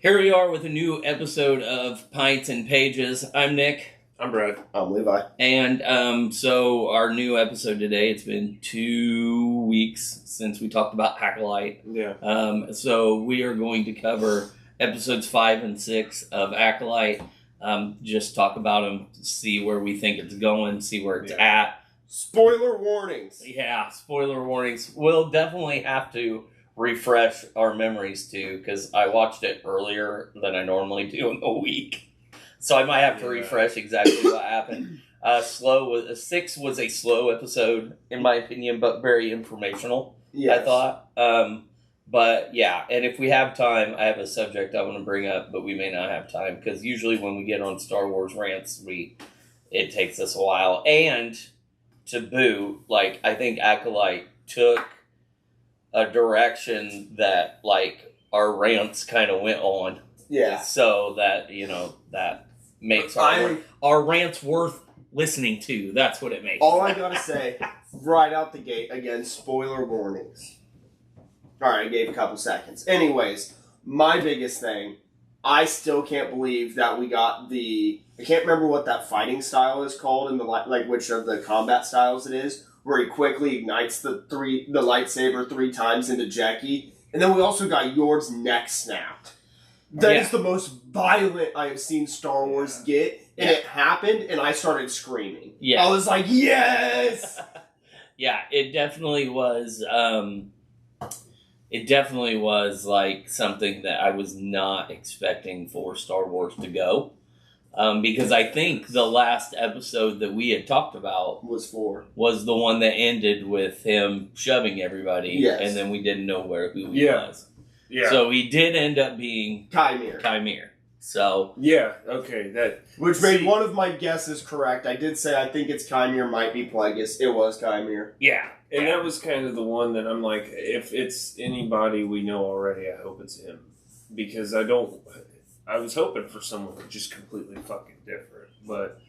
Here we are with a new episode of Pints and Pages. I'm Nick. I'm Brad. I'm Levi. And so our new episode today, it's been 2 weeks since we talked about Acolyte. Yeah. So we are going to cover episodes 5 and 6 of Acolyte. Just talk about them, see where we think it's going, see where it's at. Spoiler warnings. Yeah, spoiler warnings. We'll definitely have to refresh our memories too, because I watched it earlier than I normally do in the week. So I might have to refresh exactly what happened. 6 was a slow episode, in my opinion, but very informational, yes. I thought. But yeah, and if we have time, I have a subject I want to bring up, but we may not have time, because usually when we get on Star Wars rants, it takes us a while. And to boot, I think Acolyte took a direction that, our rants kind of went on. Yeah. So that, that makes our rants worth listening to. That's what it makes. All I gotta say, right out the gate, again, spoiler warnings. Alright, I gave a couple seconds. Anyways, my biggest thing, I still can't believe that we got I can't remember what that fighting style is called, in which of the combat styles it is, where he quickly ignites the lightsaber 3 times into Jackie. And then we also got Yord's neck snapped. That is the most violent I have seen Star Wars get, and it happened, and I started screaming. Yeah. I was like, yes! Yeah, it definitely was, something that I was not expecting for Star Wars to go. Because I think the last episode that we had talked about was the one that ended with him shoving everybody, and then we didn't know who he was. Yeah. So he did end up being Chimere. So which made one of my guesses correct. I did say I think it's Chimere, might be Plagueis. It was Chimere. Yeah. And that was kind of the one that I'm like, if it's anybody we know already, I hope it's him. Because I was hoping for someone just completely fucking different. But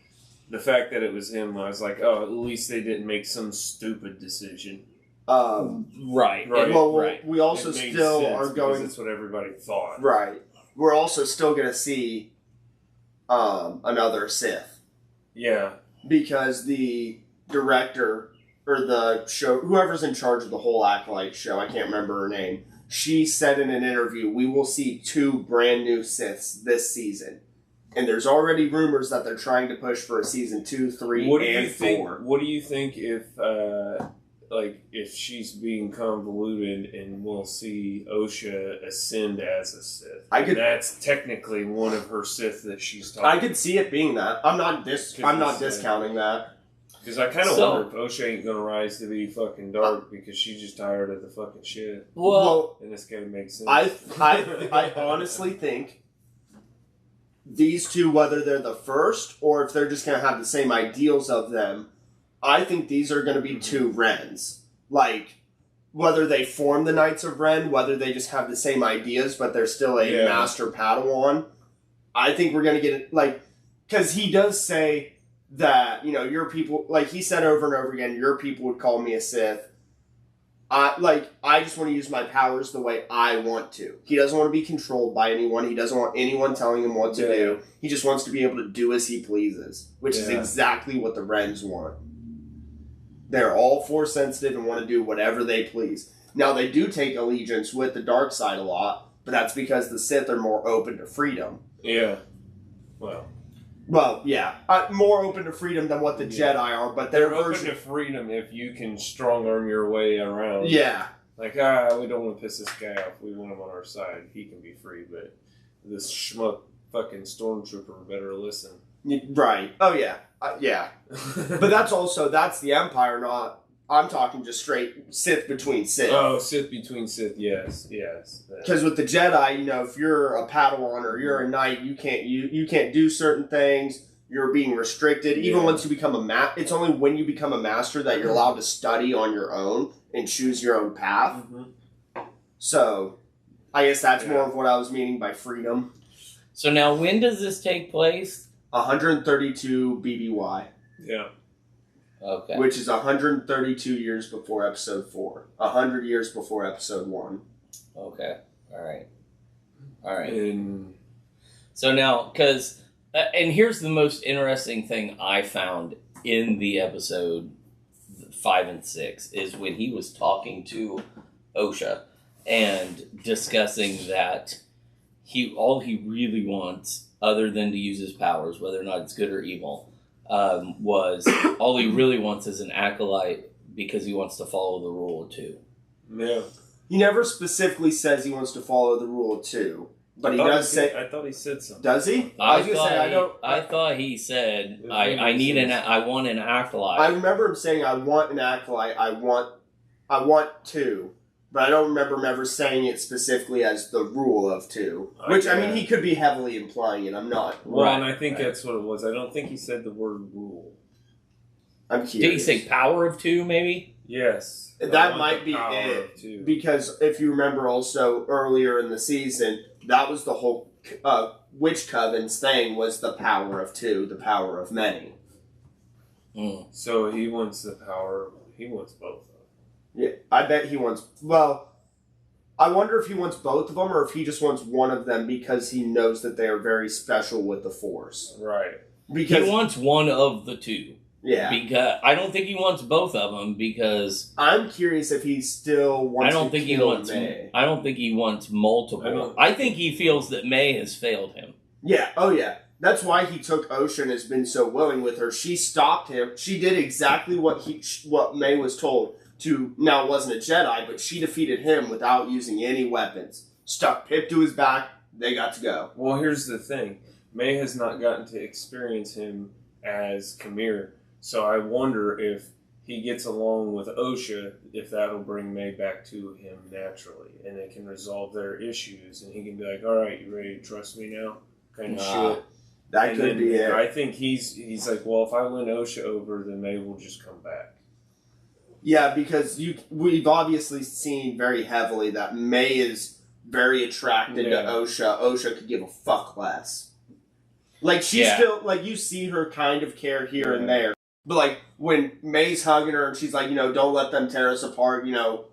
the fact that it was him, I was like, oh, at least they didn't make some stupid decision. Right. Well, we also still are going... That's what everybody thought. Right. We're also still going to see another Sith. Yeah. Because the director, or the show, whoever's in charge of the whole Acolyte show, I can't remember her name, she said in an interview, we will see 2 brand new Siths this season. And there's already rumors that they're trying to push for a season 2, 3, and 4. What do you think if she's being convoluted and we'll see Osha ascend as a Sith? That's technically one of her Sith that she's talking. I could see it being that. I'm not discounting that. Because I kind of wonder if Osha ain't going to rise to be fucking dark because she's just tired of the fucking shit. Well, and this kind of makes sense. I honestly think these 2, whether they're the first or if they're just going to have the same ideals of them, I think these are going to be 2 Rens. Whether they form the Knights of Ren, whether they just have the same ideas, but they're still a Master Padawan. I think we're going to get it, because he does say that, your people, he said over and over again, your people would call me a Sith. I just want to use my powers the way I want to. He doesn't want to be controlled by anyone. He doesn't want anyone telling him what to do. He just wants to be able to do as he pleases, which is exactly what the Wrens want. They're all Force sensitive and want to do whatever they please. Now, they do take allegiance with the dark side a lot, but that's because the Sith are more open to freedom. Yeah. Well, yeah. More open to freedom than what the Jedi are, but they're open to freedom if you can strong-arm your way around. Yeah. We don't want to piss this guy off. We want him on our side. He can be free, but this schmuck fucking stormtrooper better listen. Right. Oh, yeah. Yeah. But that's the Empire, not... I'm talking just straight Sith between Sith. Oh, Sith between Sith, yes. Because with the Jedi, if you're a Padawan or you're a Knight, you can't do certain things. You're being restricted. Even once you become it's only when you become a Master that you're allowed to study on your own and choose your own path. Mm-hmm. So, I guess that's more of what I was meaning by freedom. So now, when does this take place? 132 BBY. Yeah. Okay. Which is 132 years before Episode 4. 100 years before Episode 1. Okay. All right. All right. And So now, because, and here's the most interesting thing I found in the episode 5 and 6 is when he was talking to OSHA and discussing that all he really wants, other than to use his powers, whether or not it's good or evil, was all he really wants is an acolyte because he wants to follow the rule of 2. yeah. He never specifically says he wants to follow the rule of 2, but he does say. I thought he said something. Does he? I thought he said, I I want an acolyte. I remember him saying, "I want an acolyte. I want 2," but I don't remember him ever saying it specifically as the rule of 2. Which I mean, he could be heavily implying it. I'm not. Well, and I think that's what it was. I don't think he said the word rule. I'm curious. Did he say power of 2, maybe? Yes. That might be it. Because if you remember also earlier in the season, that was the whole Witch Coven's thing was the power of 2, the power of many. So he wants the power. He wants both of them. Yeah, I bet he wants... Well, I wonder if he wants both of them or if he just wants one of them because he knows that they are very special with the Force. Right. Because He wants one of the 2. Yeah. Because I don't think he wants both of them because I'm curious if he still wants I don't to think kill he wants May. I don't think he wants multiple. I think he feels that May has failed him. Yeah, oh yeah. That's why he took Ocean and has been so willing with her. She stopped him. She did exactly what May was told to. Now, it wasn't a Jedi, but she defeated him without using any weapons. Stuck Pip to his back. They got to go. Well, here's the thing. May has not gotten to experience him as Khmer. So I wonder if he gets along with OSHA, if that'll bring May back to him naturally. And it can resolve their issues. And he can be like, all right, you ready to trust me now? Kind of shit. That could be it. I think he's like, well, if I win OSHA over, then May will just come back. Yeah, because we've obviously seen very heavily that May is very attracted to OSHA. OSHA could give a fuck less. Like, she's still, like, you see her kind of care here and there. But, like, when May's hugging her and she's like, don't let them tear us apart,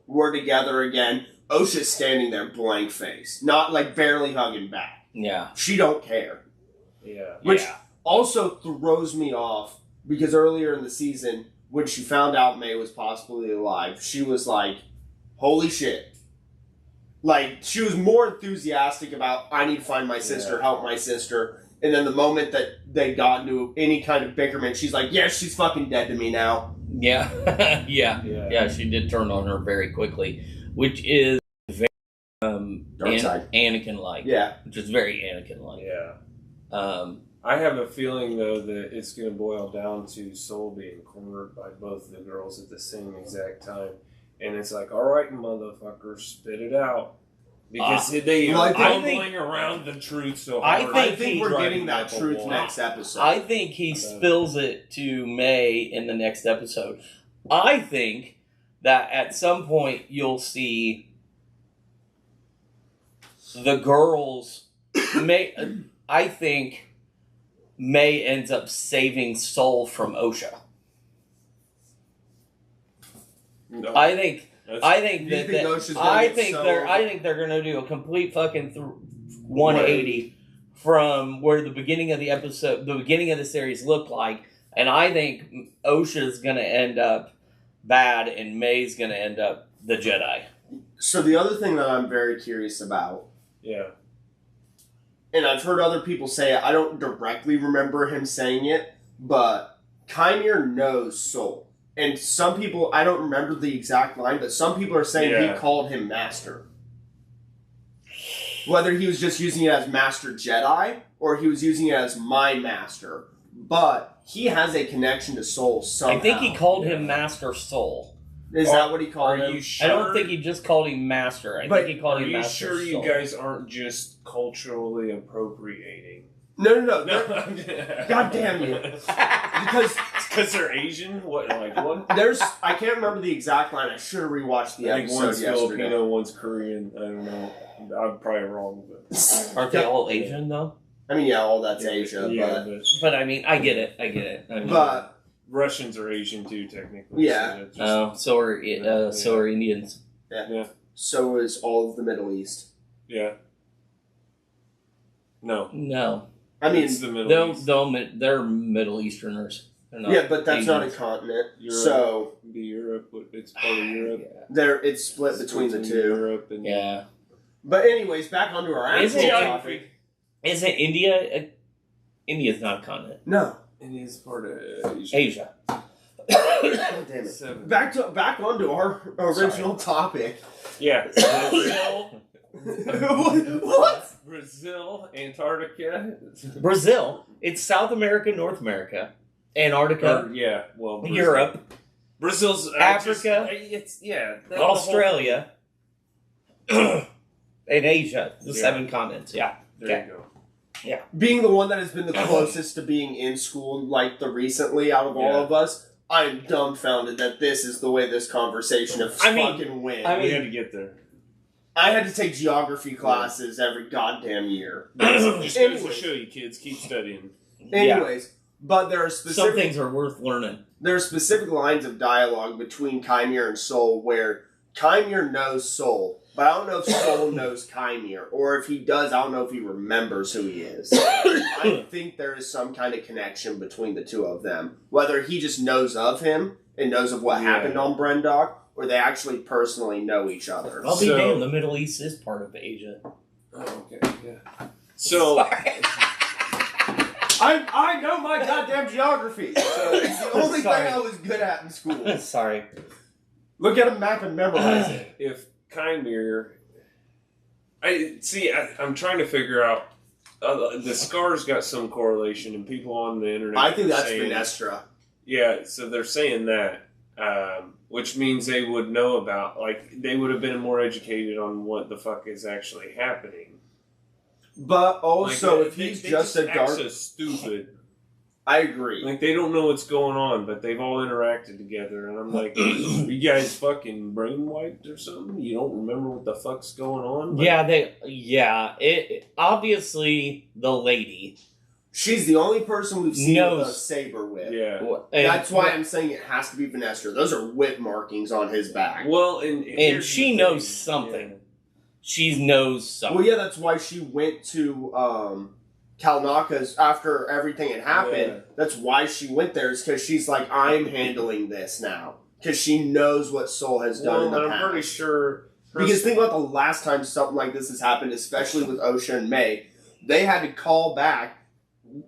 we're together again, OSHA's standing there blank face. Not, like, barely hugging back. Yeah. She don't care. Yeah. Which also throws me off, because earlier in the season, when she found out May was possibly alive, she was like, holy shit. Like, she was more enthusiastic about, I need to find my sister, help my sister. And then the moment that they got into any kind of bickerment, she's like, yeah, she's fucking dead to me now. Yeah. Yeah, she did turn on her very quickly, which is very Anakin-like. Yeah. Which is very Anakin-like. Yeah. I have a feeling, though, that it's going to boil down to Soul being cornered by both the girls at the same exact time. And it's like, all right, motherfucker, spit it out. Because they are fumbling around the truth so hard. I think we're getting that truth next episode. I think he spills it to May in the next episode. I think that at some point you'll see the girls... I think May ends up saving Soul from OSHA. No. I think they're going to do a complete fucking 180 from where the beginning of the series looked like, and I think OSHA's going to end up bad, and May's going to end up the Jedi. So the other thing that I'm very curious about, and I've heard other people say it, I don't directly remember him saying it, but Kymir knows Soul. And some people, I don't remember the exact line, but some people are saying he called him Master. Whether he was just using it as Master Jedi, or he was using it as my Master. But he has a connection to Soul somehow. I think he called him Master Soul. Is that what he called him? Are you sure? I don't think he just called him Master. I think he called him Master Soul. Are you sure you guys aren't just culturally appropriating? No. God damn you. Because they're Asian? What? I can't remember the exact line. I should have rewatched the episode one's yesterday. Filipino, one's Korean. I don't know. I'm probably wrong. But aren't they all Asian, though? I mean, all that's Asia. But I mean, I get it. I mean, but Russians are Asian, too, technically. Yeah. So are Indians. Yeah. So is all of the Middle East. Yeah. No. No. I mean, It's the Middle East. They're Middle Easterners. They're not yeah, but that's not a Asians. continent. Europe. So Be Europe. It's part of Europe. it's split between the two. Europe and Yeah. But anyways, back onto our Is actual it- topic. Isn't India? India's not a continent. No. India's part of Asia. Asia. God damn it. Seven. Back onto our original topic. Yeah. Brazil. What? Brazil, Antarctica. Brazil. It's South America, North America, Antarctica, Brazil. Europe, Brazil's Africa, it's the Australia, and Asia. The Yeah. 7 continents. Yeah. There you go. Being the one that has been the closest to being in school, like the recently out of all Yeah. of us, I'm dumbfounded that this is the way this conversation has fucking went. I We mean- had to get there. I had to take geography classes every goddamn year. Just goes to Anyways. show you, kids, keep studying. Anyways, but there are Some specific things are worth learning. there are specific lines of dialogue between Chimere and Soul where Chimere knows Soul, but I don't know if Soul knows Chimere, or if he does, I don't know if he remembers who he is. I think there is some kind of connection between the two of them. Whether he just knows of him and knows of what Yeah. happened on Brendock, or they actually personally know each other. I'll be So- damned. The Middle East is part of Asia. Oh, okay, yeah. So, I know my goddamn geography. So it's the only thing I was good at in school. Sorry. Look at a map and memorize it. if Chimere... I'm trying to figure out... the scars got some correlation, and people on the internet... I think are that's saying, Venestra. Yeah, so they're saying that, which means they would know about, they would have been more educated on what the fuck is actually happening. But also, Like, if they he's just just a act dark... so stupid. I agree. Like, they don't know what's going on, but they've all interacted together, and I'm like, you guys fucking brainwiped or something? You don't remember what the fuck's going on? Like, It obviously the lady. She's the only person we've seen with a Knows. saber whip. yeah. That's why I'm saying it has to be Venestra. Those are whip markings on his back. Well, and here's she the knows thing. something. She knows something. Well, yeah, that's why she went to Kalnaka's after everything had happened. Yeah. That's why she went there, is because she's like, I'm handling this now. Because she knows what Soul has done in the I'm past. pretty sure... Because think about the last time something like this has happened, especially with Osha and May. They had to call back.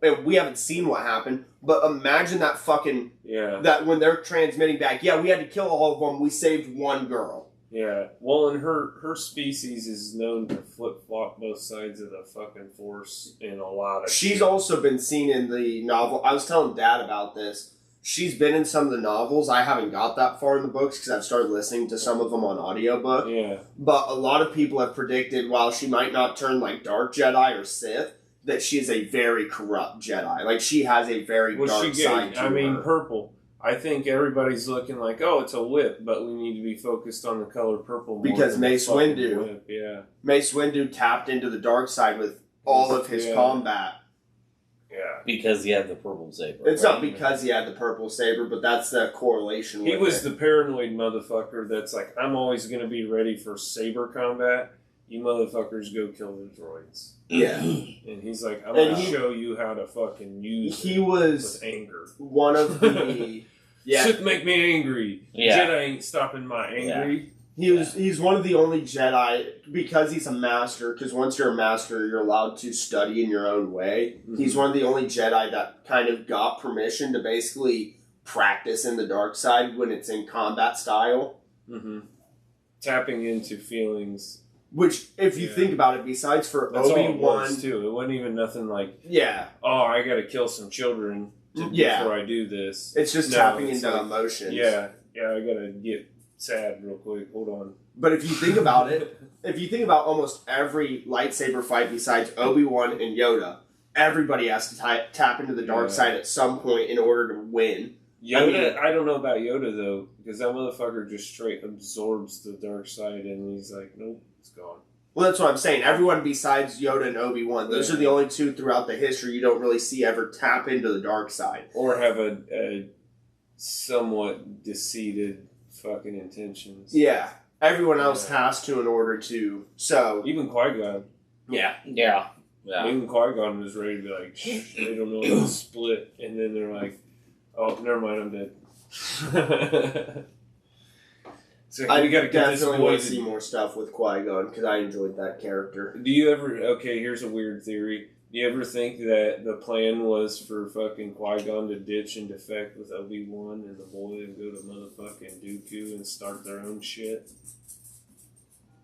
And we haven't seen what happened, but imagine that fucking... Yeah. That when they're transmitting back, yeah, we had to kill all of them, we saved one girl. Yeah. Well, and her species is known to flip-flop both sides of the fucking force in a lot of She's shit. also been seen in the novel. I was telling Dad about this. She's been in some of the novels. I haven't got that far in the books because I've started listening to some of them on audiobook. Yeah. But a lot of people have predicted, while she might not turn like Dark Jedi or Sith, that she is a very corrupt Jedi. Like, she has a very Well, dark side to her. purple. I think everybody's looking like, oh, it's a whip, but we need to be focused on the color purple more Because than the Mace fucking Windu. whip. Yeah. Mace Windu tapped into the dark side with all of his Yeah. combat. Yeah. Because he had the purple saber. It's right? not because he had the purple saber, but that's the correlation with He was it. the paranoid motherfucker that's like, I'm always going to be ready for saber combat. You motherfuckers go kill the droids. Yeah. And he's like, I'm And going to he- show you how to fucking use He it was with anger. one of the... Yeah. Sith make me angry. Yeah. Jedi ain't stopping my angry. He's one of the only Jedi, because he's a master, because once you're a master, you're allowed to study in your own way. Mhm. He's one of the only Jedi that kind of got permission to basically practice in the dark side when it's in combat style. Mm-hmm. Tapping into feelings. Which, if you Yeah. think about it, besides for That's all it Obi-Wan... was, too. It wasn't even nothing like, Yeah. oh, I got to kill some children Yeah. before I do this. It's just No, tapping it's into like, emotions. Yeah, I got to get sad real quick. Hold on. But if you think about it, if you think about almost every lightsaber fight besides Obi-Wan and Yoda, everybody has to tap into the dark Yeah. side at some point in order to win. Yoda, I don't know about Yoda, though, because that motherfucker just straight absorbs the dark side, and he's like, nope, it's gone. Well, that's what I'm saying. Everyone besides Yoda and Obi-Wan, those Yeah. are the only two throughout the history you don't really see ever tap into the dark side. Or have a somewhat deceited fucking intentions. Yeah. Everyone else Yeah. has to in order to... So... Even Qui-Gon. Yeah. Yeah. Yeah. Even Qui-Gon was ready to be like, shh, they don't know how to split. And then they're like, oh, never mind, I'm dead. So I we gotta get this definitely boy want to see more stuff with Qui-Gon because I enjoyed that character. Do you ever... Okay, here's a weird theory. Do you ever think that the plan was for fucking Qui-Gon to ditch and defect with Obi-Wan and the boy and go to motherfucking Dooku and start their own shit?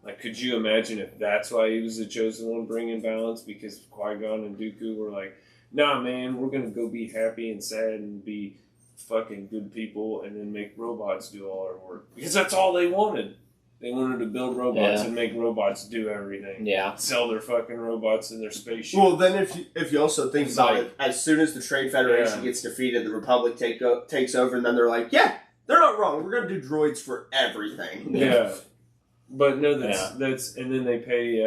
Like, could you imagine if that's why he was the chosen one bringing balance? Because Qui-Gon and Dooku were like, nah, man, we're gonna go be happy and sad and be fucking good people and then make robots do all our work. Because that's all they wanted. They wanted to build robots and make robots do everything. Yeah. Sell their fucking robots and their spaceship. Well, then if you also think about it, as soon as the Trade Federation gets defeated, the Republic takes over, and then they're like, yeah, they're not wrong. We're going to do droids for everything. Yeah. But no, that's and then they pay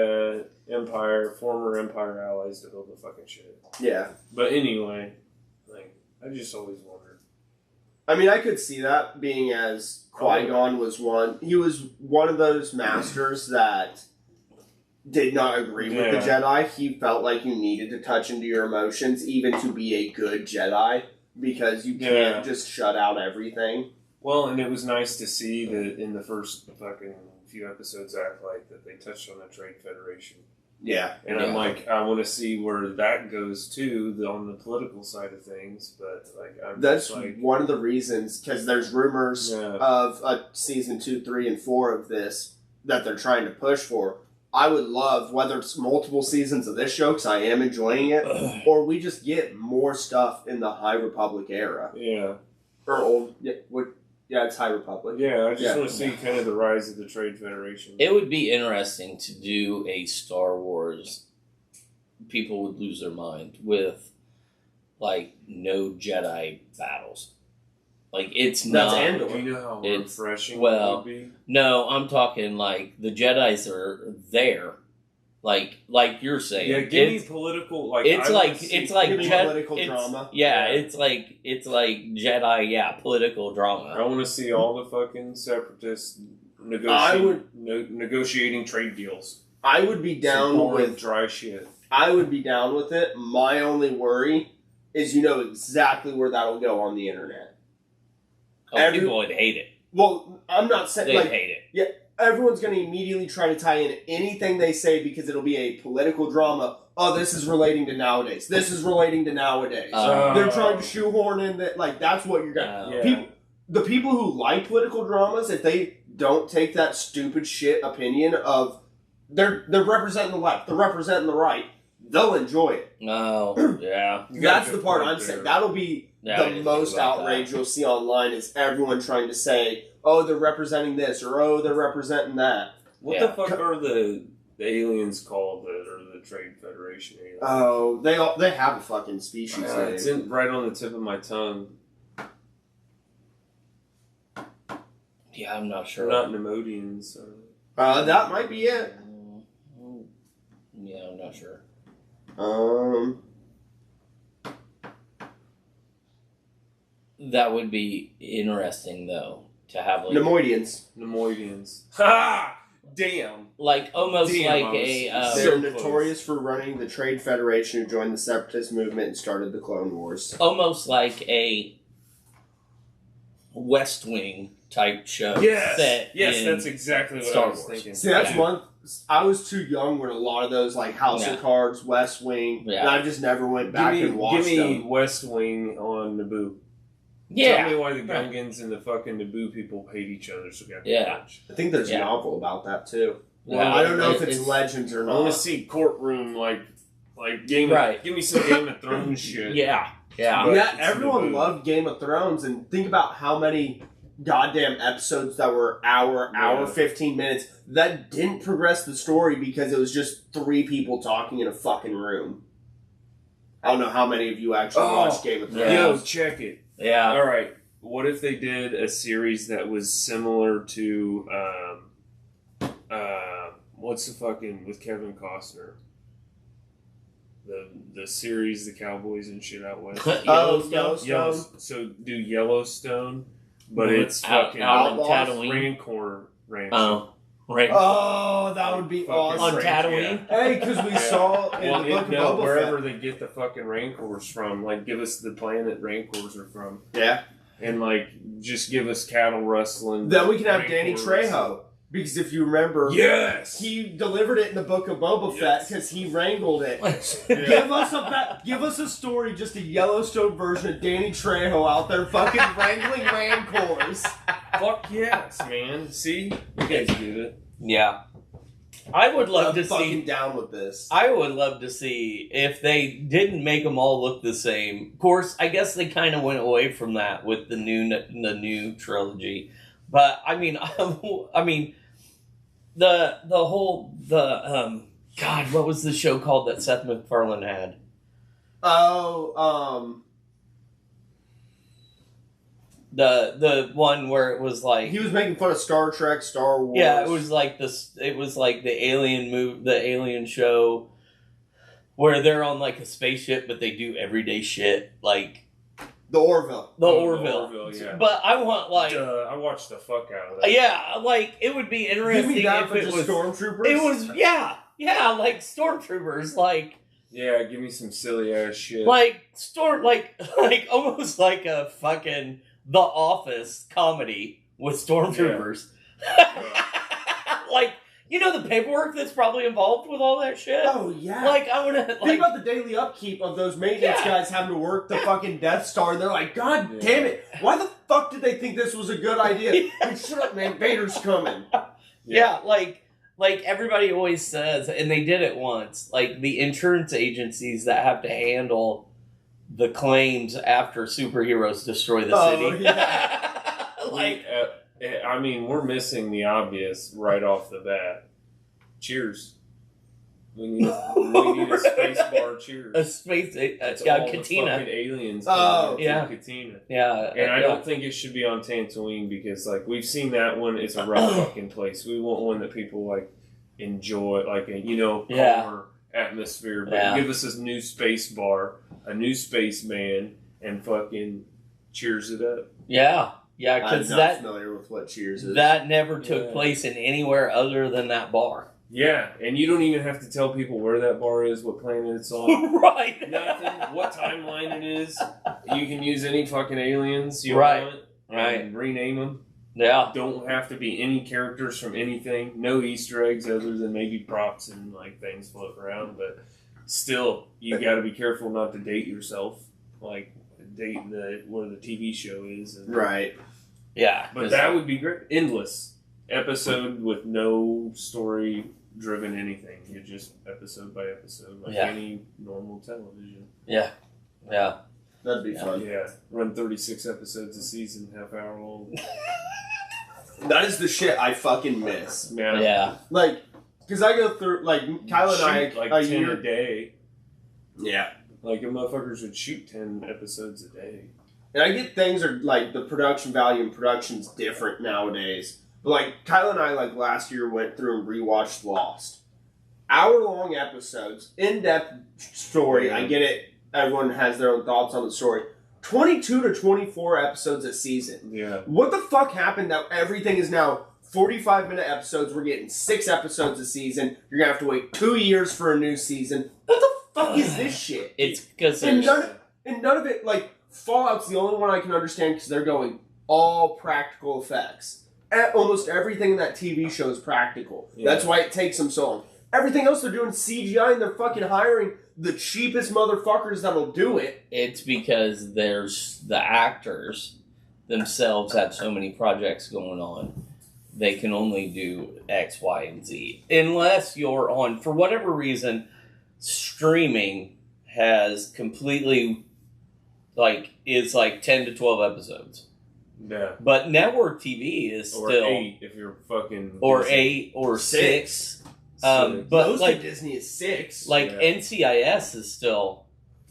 former Empire allies to build the fucking shit. Yeah. But anyway, like, I just always wondered. I mean, I could see that being as Qui-Gon was one. He was one of those masters that did not agree with the Jedi. He felt like you needed to touch into your emotions even to be a good Jedi because you can't just shut out everything. Well, and it was nice to see that in the first fucking few episodes of Acolyte that they touched on the Trade Federation. Yeah. And I'm like, I want to see where that goes too, on the political side of things. But like, that's one of the reasons, because there's rumors of season 2, 3, and 4 of this that they're trying to push for. I would love, whether it's multiple seasons of this show, because I am enjoying it, or we just get more stuff in the High Republic era. Yeah. Or old, it's High Republic. Yeah, I just want to see kind of the rise of the Trade Federation. It would be interesting to do a Star Wars. People would lose their mind with, like, no Jedi battles. Like, it's That's not... Andor. Do you know how refreshing it would be? No, I'm talking, like, the Jedis are there. Like you're saying. Yeah, give me political... Like, it's like political drama. Yeah, it's like Jedi, political drama. I want to see all the fucking separatists negotiating trade deals. I would be down with dry shit. I would be down with it. My only worry is you know exactly where that'll go on the internet. People would hate it. Well, I'm not saying they'd hate it. Yeah, everyone's going to immediately try to tie in anything they say because it'll be a political drama. Oh, this is relating to nowadays. This is relating to nowadays. They're trying to shoehorn in that. Like that's what you're going. The people who like political dramas, if they don't take that stupid shit opinion of they're representing the left, they're representing the right, they'll enjoy it. Oh, yeah. That's the part I'm saying. That'll be the most outrage you'll see online is everyone trying to say, oh, they're representing this, or oh, they're representing that. What the fuck are the aliens called that are the Trade Federation aliens? Oh, they have a fucking species name. It's right on the tip of my tongue. Yeah, I'm not sure. They're not Nemodians. That might be it. Yeah, I'm not sure. That would be interesting, though, to have like Nemoidians. Ha! Damn. Like almost like a. They're notorious for running the Trade Federation, who joined the Separatist movement and started the Clone Wars. Almost like a West Wing type show. Yes, that's exactly what I was thinking. See, that's one. I was too young when a lot of those, like House of Cards, West Wing, and I just never went back and watched them. Give me West Wing on Naboo. Yeah. Tell me why the Gungans and the fucking Naboo people hate each other so goddamn much. I think there's a novel about that, too. Well, I don't know if it's legends or not. I want to see courtroom, like Game of... Give me some Game of Thrones shit. Yeah, everyone loved Game of Thrones, and think about how many goddamn episodes that were hour 15 minutes that didn't progress the story because it was just 3 people talking in a fucking room. I don't know how many of you actually watched Game of Thrones. Yo, check it. Yeah. All right. What if they did a series that was similar to what's the fucking with Kevin Costner? The series, the Cowboys and shit out west. Yellowstone. So do Yellowstone, but it's out fucking in Tatooine. Rancor Ranch. Oh. Right. Oh, that would be awesome. On Tatooine? Hey, because we saw in the book of Boba wherever Fett. they get the fucking Rancors from, like, give us the planet Rancors are from. Yeah. And, like, just give us cattle rustling. Then we can have Danny Rancors. Trejo. Because if you remember, Yes! he delivered it in the book of Boba Fett because he wrangled it. Yeah. Give us a story, just a Yellowstone version of Danny Trejo out there fucking wrangling Rancors. Fuck yes, man. See? You guys do it. Yeah. I would love I'm to fucking see. down with this. I would love to see if they didn't make them all look the same. Of course, I guess they kind of went away from that with the new trilogy. But I mean, the whole God, what was the show called that Seth MacFarlane had? Oh, The one where it was like he was making fun of Star Trek, Star Wars. yeah, it was like the alien show where they're on like a spaceship, but they do everyday shit like the Orville. the Oh, Orville. the Orville, yeah. But I want like I watched the fuck out of that. yeah, like it would be Give interesting me that if for it just was stormtroopers. it was yeah, like stormtroopers, like Yeah, give me some silly ass shit. like almost like a fucking The Office comedy with stormtroopers. Like, you know the paperwork that's probably involved with all that shit? Oh yeah. Like, I wanna Think about the daily upkeep of those maintenance guys having to work the fucking Death Star. And they're like, God damn it! Why the fuck did they think this was a good idea? Like, shut up, man! Vader's coming. Yeah, like everybody always says, and they did it once, like the insurance agencies that have to handle the claims after superheroes destroy the city. Yeah. Like, I mean, we're missing the obvious right off the bat. Cheers. We need a space bar. Cheers. a space, It's all the Katina. fucking aliens. Oh, yeah. Katina. Yeah, And I don't think it should be on Tatooine because, like, we've seen that one. It's a rough fucking place. We want one that people like enjoy, like a calmer atmosphere. But give us a new space bar, a new spaceman, and fucking cheers it up. Yeah, I'm because not familiar with what Cheers is. that never took place in anywhere other than that bar. Yeah, and you don't even have to tell people where that bar is, what planet it's on. Right. Nothing. What timeline it is. You can use any fucking aliens you Right. want. Right. And rename them. Yeah. Don't have to be any characters from anything. No Easter eggs other than maybe props and like things floating around. But still, you got to be careful not to date yourself. Like date where the TV show is. And, Right. Yeah. But that would be great. Endless episode with no story driven anything. You're just episode by episode, like any normal television. Yeah. Yeah. That'd be fun. Yeah. Run 36 episodes a season, half hour long. That is the shit I fucking miss. Man, Yeah. Like, because I go through, like, Kyle and I, shoot, like a 10 year. a day. Yeah. Like, if motherfuckers would shoot 10 episodes a day. And I get things are, like, the production value and production's different nowadays. But, like, Kyle and I, like, last year went through and rewatched Lost. Hour-long episodes, in-depth story. I get it. Everyone has their own thoughts on the story. 22 to 24 episodes a season. Yeah. What the fuck happened that everything is now 45-minute episodes? We're getting 6 episodes a season. You're going to have to wait 2 years for a new season. What the fuck is this shit? It's because And none of it, like, Fallout's the only one I can understand because they're going all practical effects. Almost everything in that TV show is practical. Yeah. That's why it takes them so long. Everything else they're doing CGI and they're fucking hiring the cheapest motherfuckers that'll do it. It's because there's the actors themselves have so many projects going on. They can only do X, Y, and Z. Unless you're on, for whatever reason, streaming has completely, is 10 to 12 episodes. Yeah. But network TV is Or still... 8 if you're fucking... Or Disney. 8 or 6. But Most of Disney is 6. NCIS is still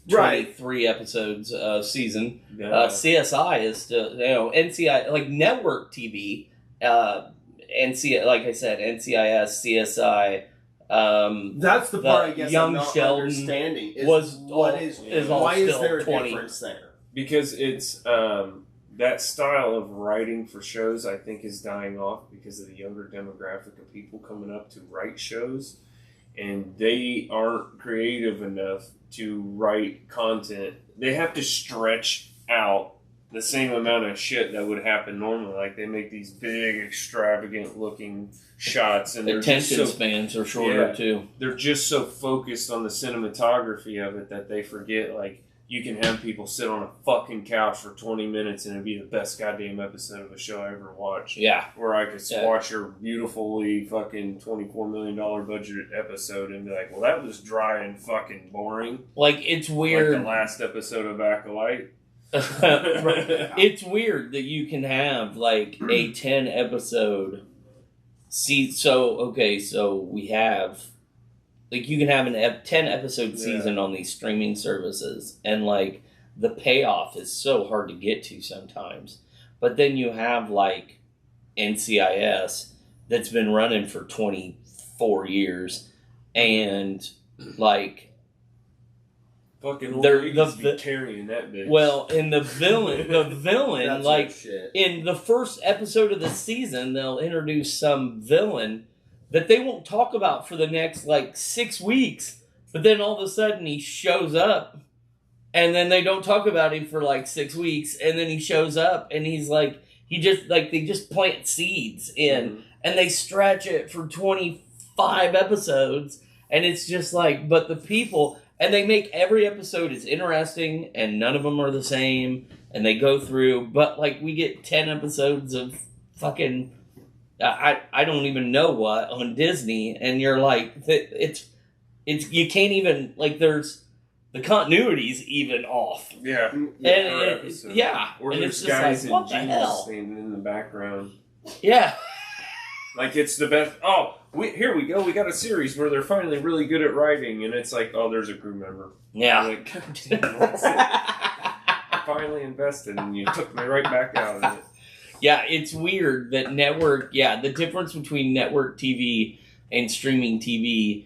23 episodes a season. Yeah. CSI is still, NCI, like network TV, like I said, NCIS, CSI. That's the part I guess Young I'm not Sheldon understanding. Is Why all is there a still 20. difference there? Because it's that style of writing for shows, I think, is dying off because of the younger demographic of people coming up to write shows, and they aren't creative enough to write content. They have to stretch out the same amount of shit that would happen normally. Like, they make these big, extravagant looking shots, and attention spans are shorter too. They're just so focused on the cinematography of it that they forget, like, you can have people sit on a fucking couch for 20 minutes and it'd be the best goddamn episode of a show I ever watched. Yeah. Where I could watch your beautifully fucking $24 million budget episode and be like, well, that was dry and fucking boring. Like, it's weird. Like the last episode of Acolyte. It's weird that you can have, like, a 10 episode so we have, like, you can have a 10 episode season on these streaming services, and, like, the payoff is so hard to get to sometimes. But then you have, like, NCIS that's been running for 24 years, and, like, fucking they're carrying that bitch. Well, and the villain, like, in the first episode of the season, they'll introduce some villain that they won't talk about for the next, like, 6 weeks. But then all of a sudden he shows up, and then they don't talk about him for, like, 6 weeks, and then he shows up, and he's like, they just plant seeds in, and they stretch it for 25 episodes, and it's just like, but the people, and they make every episode is interesting, and none of them are the same, and they go through, but, like, we get 10 episodes of fucking, I don't even know what, on Disney, and you're like, it's you can't even, like, there's, the continuity's even off. Yeah. Or and there's it's just guys like, what in jeans standing in the background. Yeah. Like, it's the best. Oh, here we go. We got a series where they're finally really good at writing, and it's like, oh, there's a crew member. Yeah. Like, God damn, that's it. I finally invested, and you took me right back out of it. Yeah, it's weird that the difference between network TV and streaming TV,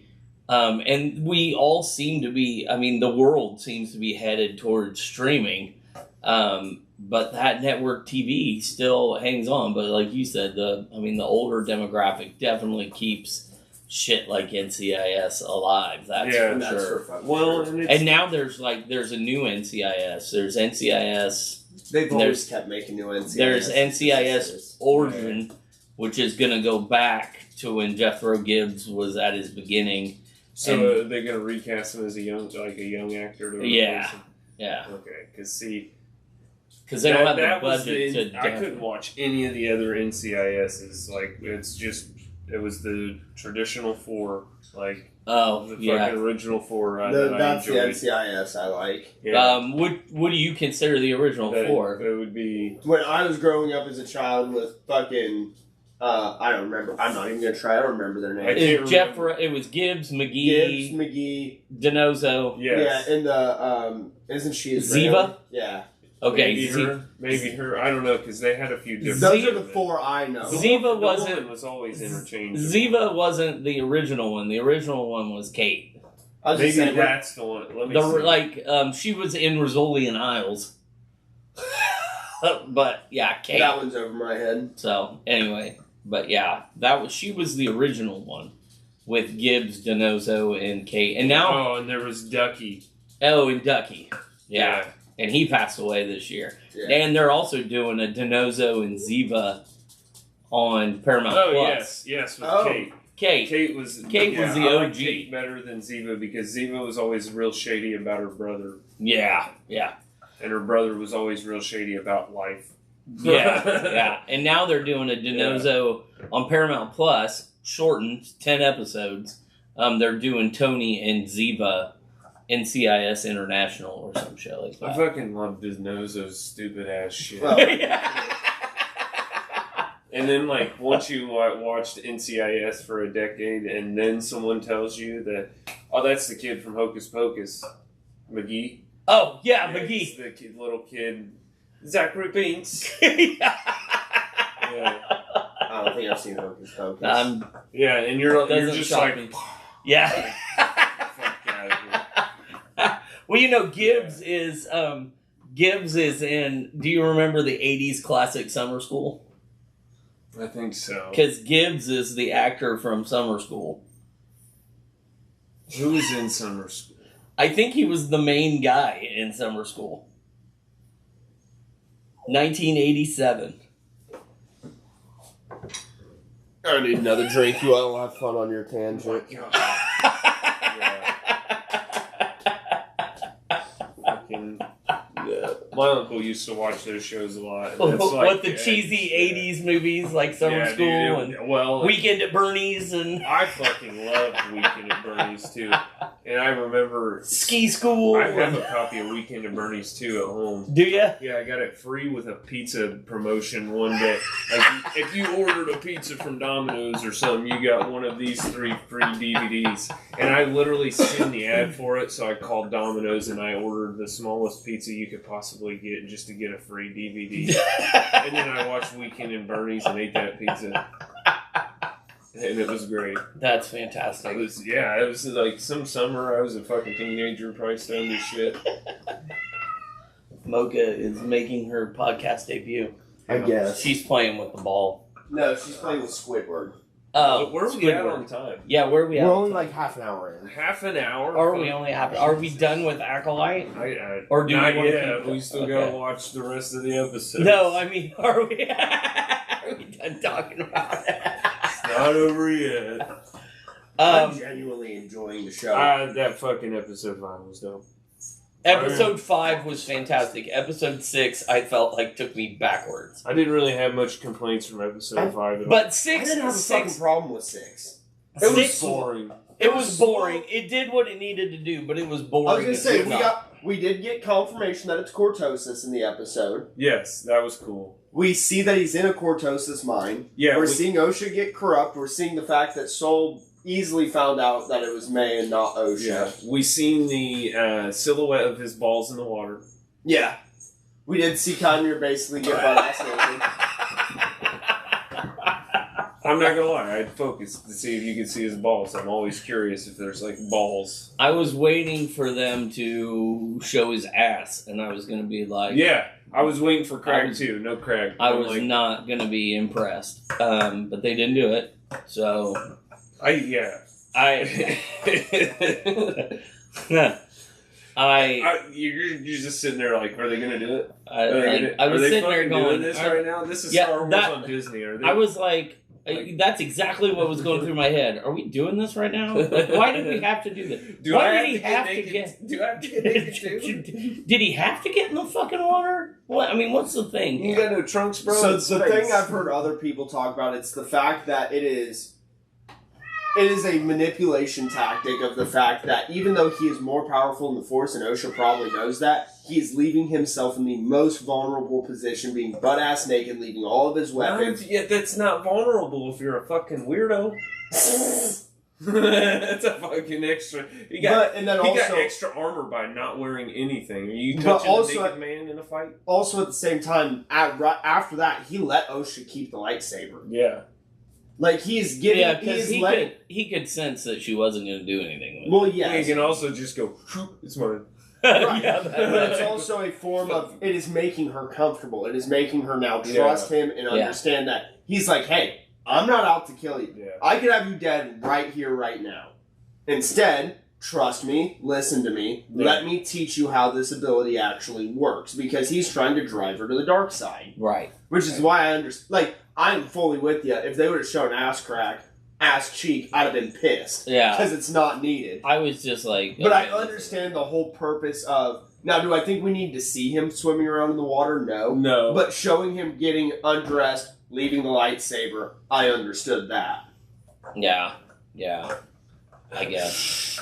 and we all seem to be, I mean, the world seems to be headed towards streaming, but that network TV still hangs on. But like you said, the older demographic definitely keeps shit like NCIS alive. That's for sure. Well, and now there's a new NCIS. There's NCIS. They've always kept making new NCIS. There's NCIS Origin, which is going to go back to when Jethro Gibbs was at his beginning. So they're going to recast him as a young actor? Yeah. Okay, because they don't have the budget I couldn't watch any of the other NCISs. Like, it was the traditional four, like, the fucking original four. That's the NCIS I like. Yeah. What do you consider the original four? It would be when I was growing up as a child with fucking. I don't remember. I'm not even gonna try. I don't remember their names. It was Gibbs, McGee, Denozo. Yes. Yeah, and the isn't she Ziva? Israeli? Yeah. Okay, maybe her. I don't know, because they had a few different. Those are the four I know. Ziva was always interchangeable. Ziva wasn't the original one. The original one was Kate. Maybe that's the one. Let me see. She was in Rizzoli Isles. But yeah, Kate. That one's over my head. So anyway, but yeah, she was the original one with Gibbs, Denozo, and Kate. And now and there was Ducky. Oh, and Ducky. Yeah. And he passed away this year. Yeah. And they're also doing a Denozo and Ziva on Paramount Plus. Yes, with Kate. Kate was the OG. I like Kate better than Ziva because Ziva was always real shady about her brother. Yeah. And her brother was always real shady about life. Yeah. And now they're doing a Denozo on Paramount Plus, shortened, 10 episodes. They're doing Tony and Ziva NCIS International or some shit like that. I fucking love Denozo's stupid ass shit. Well, and then, like, once you watched NCIS for a decade, and then someone tells you that, oh, that's the kid from Hocus Pocus, McGee. Oh yeah, McGee, the little kid, Zachary Binks. I don't think I've seen Hocus Pocus. Yeah, and you're just like, yeah. Well, Gibbs is Gibbs is in. Do you remember the '80s classic Summer School? I think so. Because Gibbs is the actor from Summer School. Who was in Summer School? I think he was the main guy in Summer School. 1987. I need another drink. You all have fun on your tangent. My uncle used to watch those shows a lot. What the cheesy '80s movies like Summer School and Weekend at Bernie's and I fucking loved Weekend at Bernie's too. And I remember Ski School. I have a copy of Weekend at Bernie's too at home. Do ya? Yeah, I got it free with a pizza promotion one day. Like if you ordered a pizza from Domino's or something, you got one of these 3 free DVDs. And I literally seen the ad for it, so I called Domino's and I ordered the smallest pizza you could possibly get just to get a free DVD. And then I watched Weekend at Bernie's and ate that pizza. And it was great. That's fantastic. It was like some summer I was a fucking teenager, probably stoned as shit. Mocha is making her podcast debut. I guess. She's playing with the ball. No, she's playing with Squidward. Oh, where are we at on time? Yeah, where are we at? We're only like half an hour in. Half an hour? Are we done with Acolyte? Or do not we want yet. to We still gotta watch the rest of the episode. No, I mean, are we done talking about it? It's not over yet. I'm genuinely enjoying the show. That fucking episode 5 was dope. Episode 5 was fantastic. Episode 6, I felt like took me backwards. I didn't really have much complaints from episode 5 at all. But I 6, didn't have a fucking problem with 6. It was boring. It was boring. It did what it needed to do, but it was boring. I was gonna say we did get confirmation that it's cortosis in the episode. Yes, that was cool. We see that he's in a cortosis mind. Yeah, we're seeing Osha get corrupt. We're seeing the fact that Sol easily found out that it was May and not Osha. Yeah, we seen the silhouette of his balls in the water. Yeah, we did see Kanye basically get butt-ass naked. I'm not gonna lie, I'd focus to see if you could see his balls. I'm always curious if there's like balls. I was waiting for them to show his ass, and I was going to be like... Yeah, I was waiting for Craig too. No Craig. I was not going to be impressed. But they didn't do it, so... You're just sitting there like, are they gonna do it? I was sitting there going, doing this right now? This is Star Wars on Disney. Are they? I was like, that's exactly what was going through my head. Are we doing this right now? Like, why did we have to do this? Do I have to get naked too? Did he have to get in the fucking water? What? I mean, what's the thing? You got no trunks, bro. So the thing I've heard other people talk about, it's the fact that it is a manipulation tactic of the fact that even though he is more powerful in the Force, and Osha probably knows that, he is leaving himself in the most vulnerable position, being butt-ass naked, leaving all of his weapons. That's not vulnerable if you're a fucking weirdo. That's a fucking extra. He got extra armor by not wearing anything. Are you touching a naked man in a fight? Also, at the same time, after that, he let Osha keep the lightsaber. Yeah. Like, he's getting... Yeah, because he could sense that she wasn't going to do anything with it. Well, yeah. He can also just go, it's mine. Right. Yeah, but it's also a form of... It is making her comfortable. It is making her now trust him and understand that he's like, hey, I'm not out to kill you. Yeah. I could have you dead right here, right now. Instead, trust me, listen to me, let me teach you how this ability actually works. Because he's trying to drive her to the dark side. Right. Which is why I understand... Like, I'm fully with you. If they would have shown ass cheek, I'd have been pissed. Yeah. Because it's not needed. I was just like... But I understand the whole purpose of... Now, do I think we need to see him swimming around in the water? No. No. But showing him getting undressed, leaving the lightsaber, I understood that. Yeah. Yeah. I guess.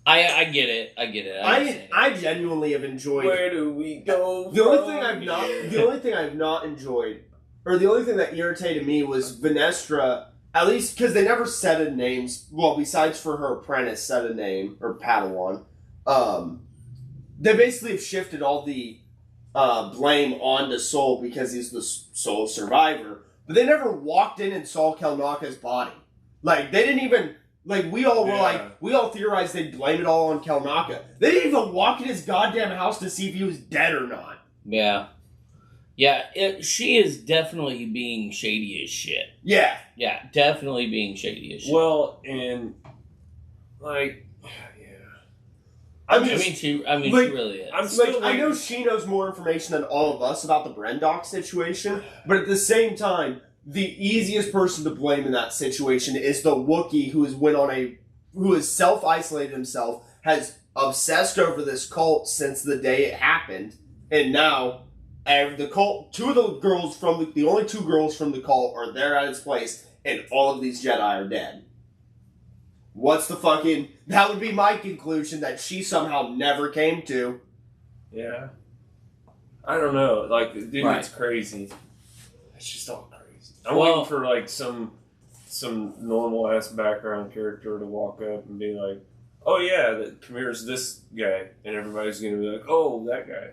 I get it. I genuinely have enjoyed... Where do we go? The only thing I've not enjoyed, or the only thing that irritated me was Venestra, at least because they never said a name, well, besides for her apprentice said a name, or Padawan, they basically have shifted all the blame onto Sol because he's the sole survivor, but they never walked in and saw Kelnaka's body. Like, they didn't even... Like, we all theorized they'd blame it all on Kelnaka. They didn't even walk in his goddamn house to see if he was dead or not. Yeah. Yeah, she is definitely being shady as shit. Yeah. Yeah, definitely being shady as shit. Well, and, like, I mean, she really is. I'm still I know she knows more information than all of us about the Brendock situation, but at the same time, the easiest person to blame in that situation is the Wookiee who has self-isolated himself, has obsessed over this cult since the day it happened, and now the cult, the only two girls from the cult are there at its place, and all of these Jedi are dead. That would be my conclusion that she somehow never came to. Yeah. I don't know. Like, dude, Right. It's crazy. It's just all crazy. I'm waiting for, like, some normal-ass background character to walk up and be like, oh, yeah, Kamir's this guy. And everybody's going to be like, oh, that guy.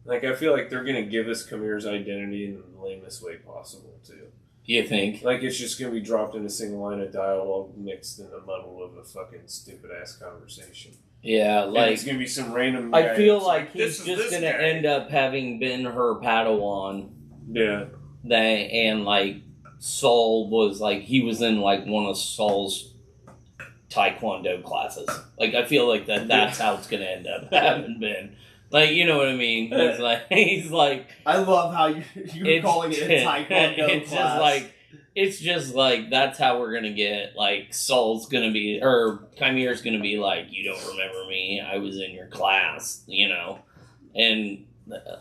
Like, I feel like they're going to give us Kamir's identity in the lamest way possible, too. You think? Like, it's just going to be dropped in a single line of dialogue mixed in the muddle of a fucking stupid-ass conversation. Yeah, And like... it's going to be some random guy. I feel like "This he's is just this going to guy." end up having been her Padawan. Yeah. And, like, Saul was, like... He was in, like, one of Saul's Taekwondo classes. Like, I feel like that's how it's going to end up having been. Like, you know what I mean? He's like... I love how you're calling it a Taekwondo class. It's just like, that's how we're going to get, like, Saul's going to be... Or Chimere's going to be like, you don't remember me, I was in your class, you know? And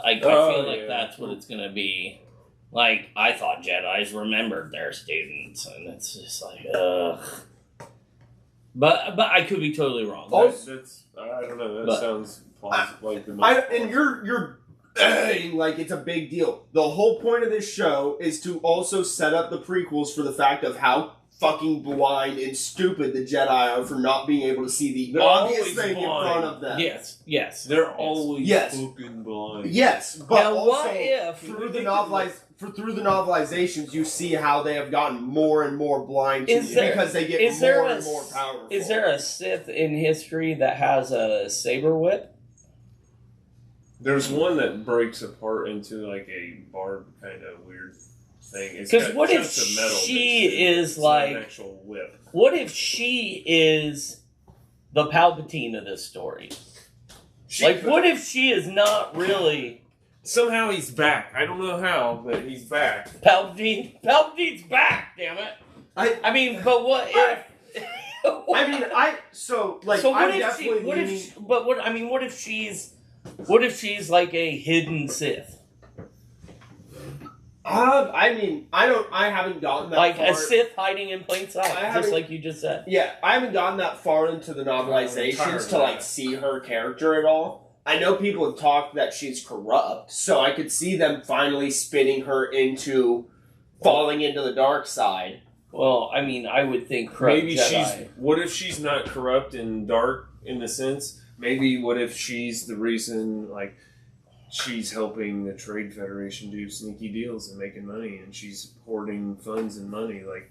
I feel like that's what it's going to be. Like, I thought Jedis remembered their students, and it's just like, ugh. But I could be totally wrong. That's I don't know. That sounds like the most. And you're like it's a big deal. The whole point of this show is to also set up the prequels for the fact of how fucking blind and stupid the Jedi are for not being able to see the obvious thing in front of them. Yes. They're always fucking blind. Yes, but now, also what if through the novelizations, you see how they have gotten more and more blind because they get more and more powerful. Is there a Sith in history that has a saber whip? There's one that breaks apart into like a barb kind of weird thing. Because what if she is like an actual whip? What if she is the Palpatine of this story? What if she is not really? Somehow he's back. I don't know how, but he's back. Palpatine's back. Damn it! I mean, but what if? What if she's like a hidden Sith? I haven't gotten that like far. A Sith hiding in plain sight, just like you just said. Yeah, I haven't gotten that far into the novelizations to like see her character at all. I know people have talked that she's corrupt, so I could see them finally spinning her into falling into the dark side. Well, I mean, I would think corrupt Jedi. What if she's not corrupt and dark in the sense? Maybe what if she's the reason, like, she's helping the Trade Federation do sneaky deals and making money, and she's hoarding funds and money, like,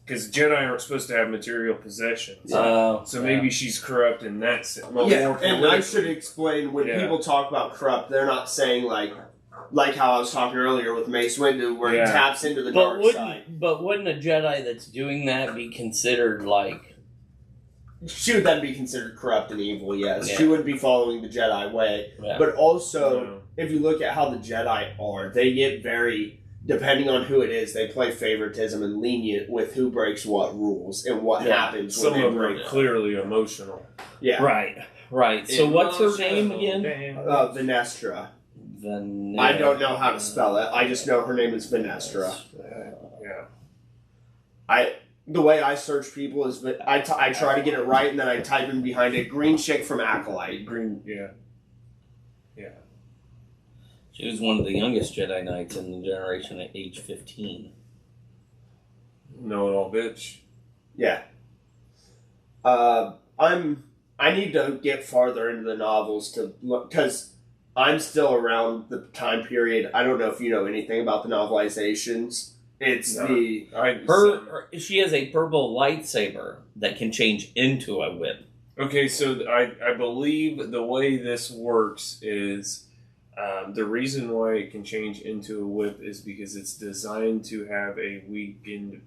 because Jedi aren't supposed to have material possessions. So maybe she's corrupt in that sense. And I should explain, when people talk about corrupt, they're not saying, like how I was talking earlier with Mace Windu, where he taps into the dark side. But wouldn't a Jedi that's doing that be considered, like... She would then be considered corrupt and evil, yes. Yeah. She wouldn't be following the Jedi way. Yeah. But also, if you look at how the Jedi are, they get very... Depending on who it is, they play favoritism and lenient with who breaks what rules and what happens when they break. Some are clearly emotional. Yeah. Right. So what's her name again? Vanestra. I don't know how to spell it. I just know her name is Vanestra. The way I search people is I try to get it right, and then I type in behind it, green chick from Acolyte. Yeah. She was one of the youngest Jedi Knights in the generation at age 15. Know-it-all bitch. Yeah. I need to get farther into the novels to look, because I'm still around the time period. I don't know if you know anything about the novelizations It's She has a purple lightsaber that can change into a whip. Okay, so I believe the way this works is the reason why it can change into a whip is because it's designed to have a weakened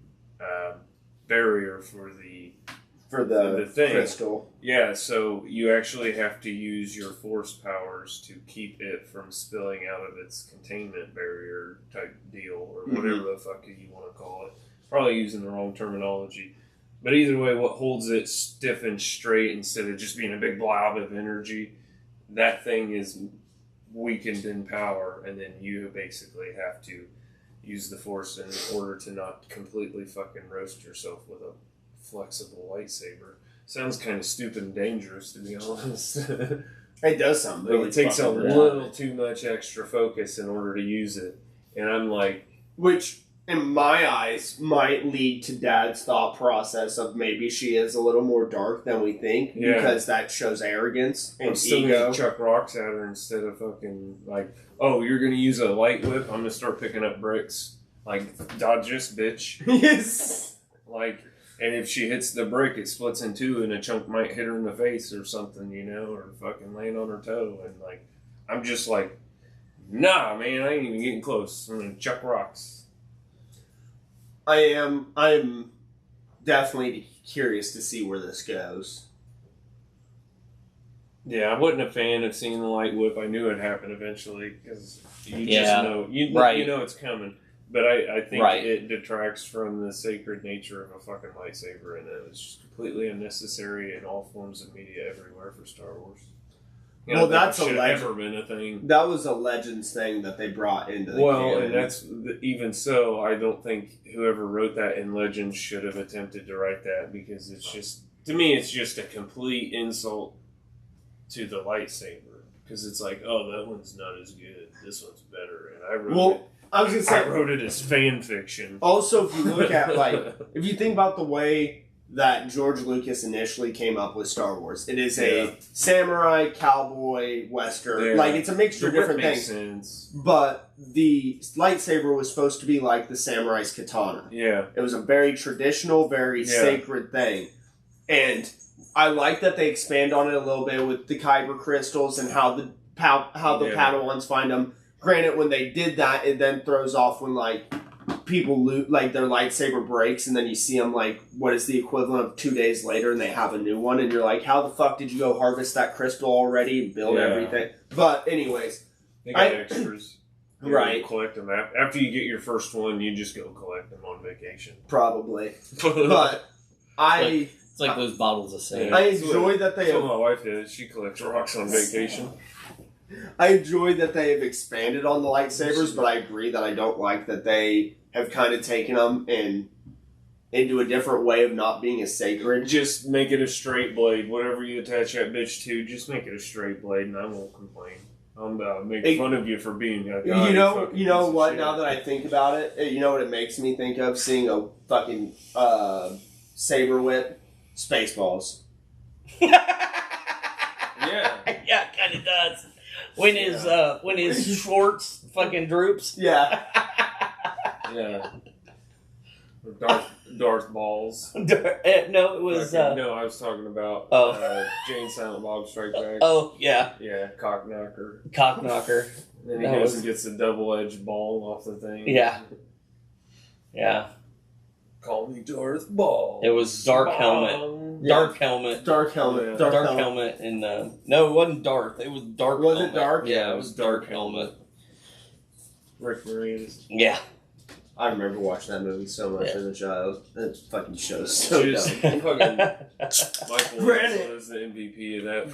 barrier for the thing. Crystal. Yeah, so you actually have to use your force powers to keep it from spilling out of its containment barrier type deal, or whatever the fuck you want to call it. Probably using the wrong terminology. But either way, what holds it stiff and straight instead of just being a big blob of energy, that thing is weakened in power, and then you basically have to use the force in order to not completely fucking roast yourself with a flexible lightsaber. Sounds kind of stupid and dangerous, to be honest. It does sound really. It takes a little too much extra focus in order to use it, and I'm like, which in my eyes might lead to Dad's thought process of maybe she is a little more dark than we think, because that shows arrogance and ego. Gonna chuck rocks at her instead of fucking like, oh, you're gonna use a light whip? I'm gonna start picking up bricks. Like, dodge this, bitch. Yes. Like, and if she hits the brick, it splits in two, and a chunk might hit her in the face or something, or fucking land on her toe. And like, I'm just like, nah, man, I ain't even getting close. I'm gonna chuck rocks. I'm definitely curious to see where this goes. Yeah, I wasn't a fan of seeing the light whip. I knew it'd happen eventually, because you just know, you know it's coming. But I think it detracts from the sacred nature of a fucking lightsaber, and it was just completely unnecessary in all forms of media everywhere for Star Wars. Well, that's a legend. Ever been a thing. That was a Legends thing that they brought into the canon. and that's even so. I don't think whoever wrote that in Legends should have attempted to write that, because it's just, to me, it's just a complete insult to the lightsaber, because it's like, oh, that one's not as good. This one's better, and I wrote it. I was gonna say, I wrote it as fan fiction. Also, if you look at if you think about the way that George Lucas initially came up with Star Wars, it is a samurai, cowboy, western. Like, it's a mixture of different things. Sense. But the lightsaber was supposed to be like the samurai's katana. Yeah, it was a very traditional, very sacred thing, and I like that they expand on it a little bit with the kyber crystals and how the Padawans find them. Granted, when they did that, it then throws off when people loot, their lightsaber breaks, and then you see them what is the equivalent of 2 days later, and they have a new one, and you're like, how the fuck did you go harvest that crystal already and build everything? But anyways, they got extras. Right. Collect them after you get your first one. You just go collect them on vacation. Probably, but It's like those bottles of sand. I enjoy that they. That's what my wife did. She collects rocks on vacation. I enjoy that they have expanded on the lightsabers, but I agree that I don't like that they have kind of taken them into a different way of not being as sacred. Just make it a straight blade. Whatever you attach that bitch to, just make it a straight blade, and I won't complain. I'll make fun of you for being a guy. You know what? Now that I think about it, you know what it makes me think of? Seeing a fucking saber whip, Spaceballs. Yeah, it kind of does. When his Schwartz fucking droops. Yeah. Yeah. Darth Balls. No, it was. No, I was talking about Jane Silent Bob Strike Back. Oh, yeah. Yeah, Cock Knocker. Then he goes and gets a double-edged ball off the thing. Yeah. Yeah. Call me Darth Ball. It was Dark Helmet. Dark Helmet. Dark Helmet. Dark Helmet. And no, it wasn't Darth. It was Dark. Was Helmet. it Dark? Yeah, it was Dark Helmet. Rick Moranis. Yeah. I remember watching that movie so much as a child. That fucking show's so dumb. Michael Winslow is the MVP of that.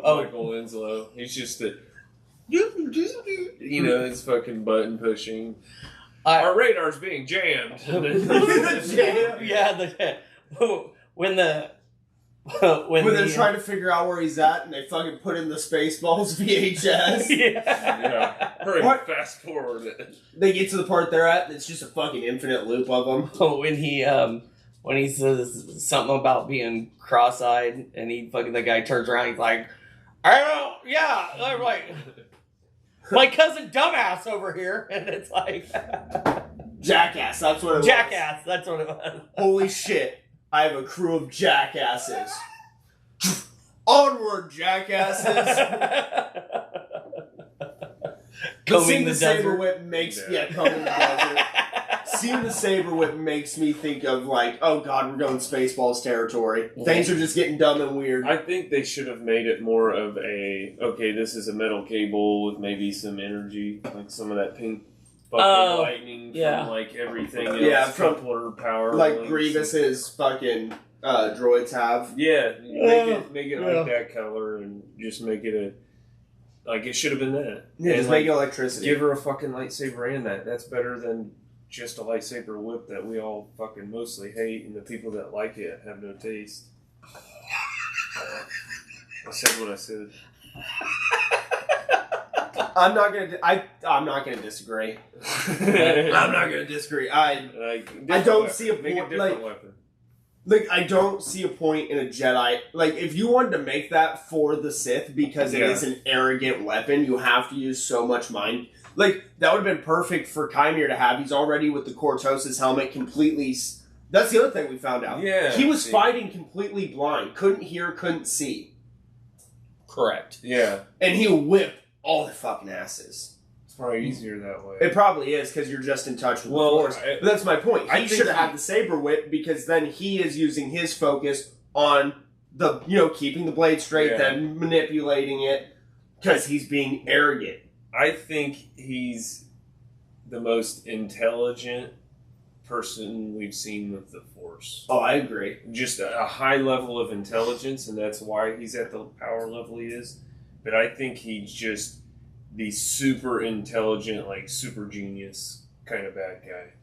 Michael Winslow. He's just his fucking button pushing. Our radar's being jammed. When they're trying to figure out where he's at, and they fucking put in the Spaceballs VHS. Hurry, fast forward it. They get to the part they're at, and it's just a fucking infinite loop of them. When he says something about being cross-eyed, and the guy turns around, he's like, I'm like, my cousin dumbass over here, and it's like, Jackass, that's what it was. Jackass, that's what it was. Holy shit, I have a crew of jackasses. Onward, jackasses! Combing the saber desert. whip makes combing the desert. Seeing the saber whip makes me think of like, oh god, we're going Spaceballs territory. Things are just getting dumb and weird. I think they should have made it more of this is a metal cable with maybe some energy, like some of that pink fucking lightning from like everything else, from Kepler power. like links. Grievous's fucking droids have. Yeah, make it like that color and just make it it should have been that. Yeah, and just make it electricity. Give her a fucking lightsaber and that. That's better than just a lightsaber whip that we all fucking mostly hate, and the people that like it have no taste. I said what I said. I'm not gonna disagree. I'm not gonna disagree. I don't see a point. Weapon. Like, I don't see a point in a Jedi. Like, if you wanted to make that for the Sith because it is an arrogant weapon, you have to use so much mind. Like, that would have been perfect for Kymir to have. He's already with the Cortosis helmet completely. That's the other thing we found out. Yeah. He was fighting completely blind. Couldn't hear, couldn't see. Correct. Yeah. And he'll whip all the fucking asses. It's probably easier that way. It probably is because you're just in touch with the Force. But that's my point. He should have had the saber whip because then he is using his focus on the keeping the blade straight, then manipulating it because he's being arrogant. I think he's the most intelligent person we've seen with the Force. Oh, I agree. Just a high level of intelligence, and that's why he's at the power level he is. But I think he's just the super intelligent, like super genius kind of bad guy.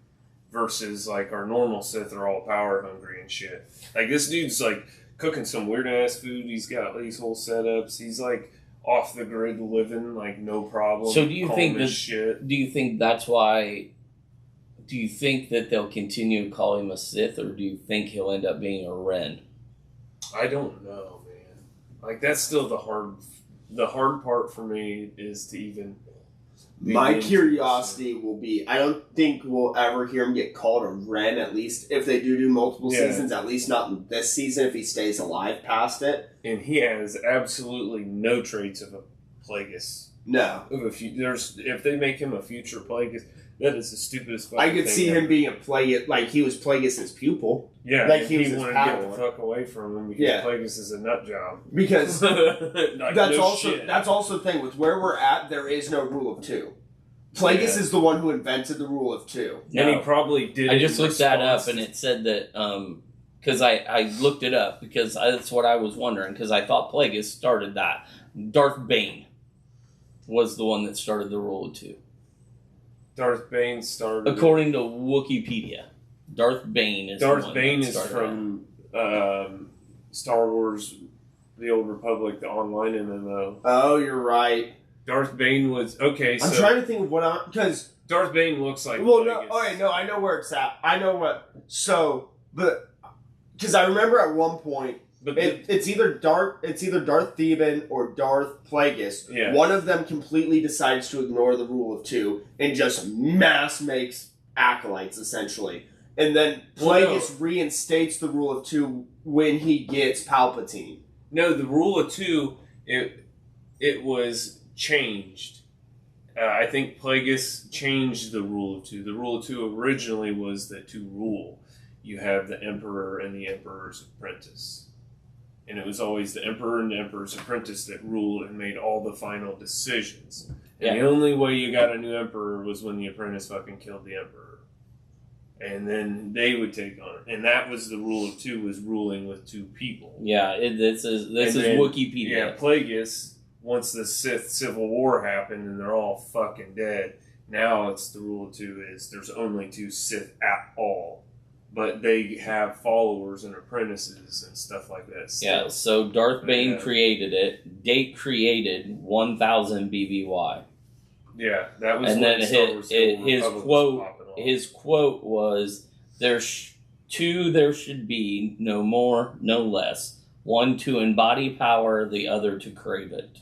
Versus like our normal Sith are all power hungry and shit. Like this dude's like cooking some weird ass food. He's got these whole setups. He's like off the grid living, like no problem. So do you think that? Shit. Do you think that's why? Do you think that they'll continue to call him a Sith, or do you think he'll end up being a Ren? I don't know, man. Like that's still the hard part for me is to even. My curiosity will be, I don't think we'll ever hear him get called a Ren, at least if they do multiple seasons, at least not in this season if he stays alive past it. And he has absolutely no traits of a Plagueis. No. If they make him a future Plagueis, that is the stupidest fucking I could thing see ever. him being a Plagueis, like he was Plagueis' pupil. Yeah, like he was his wanted to get Padawan. the fuck away from him because Plagueis is a nut job. Because like, that's also the thing, with where we're at, there is no rule of two. Plagueis is the one who invented the rule of two. And he probably did. I just looked that up, and it said that because I looked it up because that's what I was wondering because I thought Plagueis started that. Darth Bane was the one that started the rule of two. Darth Bane started. According to Wikipedia, Darth Bane is from Star Wars, The Old Republic, the online MMO. Oh, you're right. Darth Bane was okay. So I'm trying to think of what because Darth Bane looks like. Well, no. Okay, no. I know where it's at. I know what. So, but because I remember at one point, it's either Darth Theban or Darth Plagueis. Yeah. One of them completely decides to ignore the rule of two and just mass makes acolytes essentially, and then Plagueis reinstates the rule of two when he gets Palpatine. No, the rule of two it was changed. I think Plagueis changed the rule of two. The rule of two originally was that to rule, you have the Emperor and the Emperor's apprentice. And it was always the Emperor and the Emperor's apprentice that ruled and made all the final decisions. And the only way you got a new Emperor was when the apprentice fucking killed the Emperor. And then they would take on it. And that was the rule of two, was ruling with two people. Yeah, this is Wikipedia. Yeah, Plagueis, once the Sith Civil War happened and they're all fucking dead, now it's the rule of two is there's only two Sith at all. But they have followers and apprentices and stuff like that still. Yeah, so Darth Bane created it. Date created 1000 BBY. Yeah, that was. And then his quote was, there should be no more, no less. One to embody power, the other to crave it.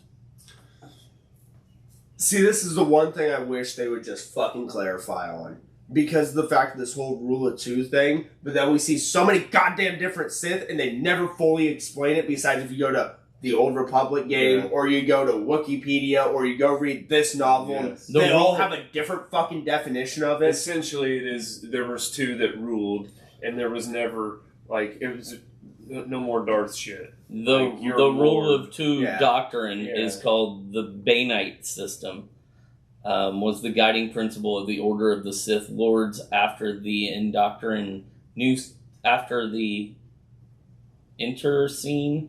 See, this is the one thing I wish they would just fucking clarify on. because of the fact of this whole rule of two thing, but then we see so many goddamn different Sith, and they never fully explain it, besides if you go to the Old Republic game, or you go to Wikipedia, or you go read this novel, and they all have a different fucking definition of it. Essentially, it is, there was two that ruled, and there was never, like, it was no more Darth shit. The rule of two doctrine is called the Banite system. Was the guiding principle of the Order of the Sith Lords after the intercene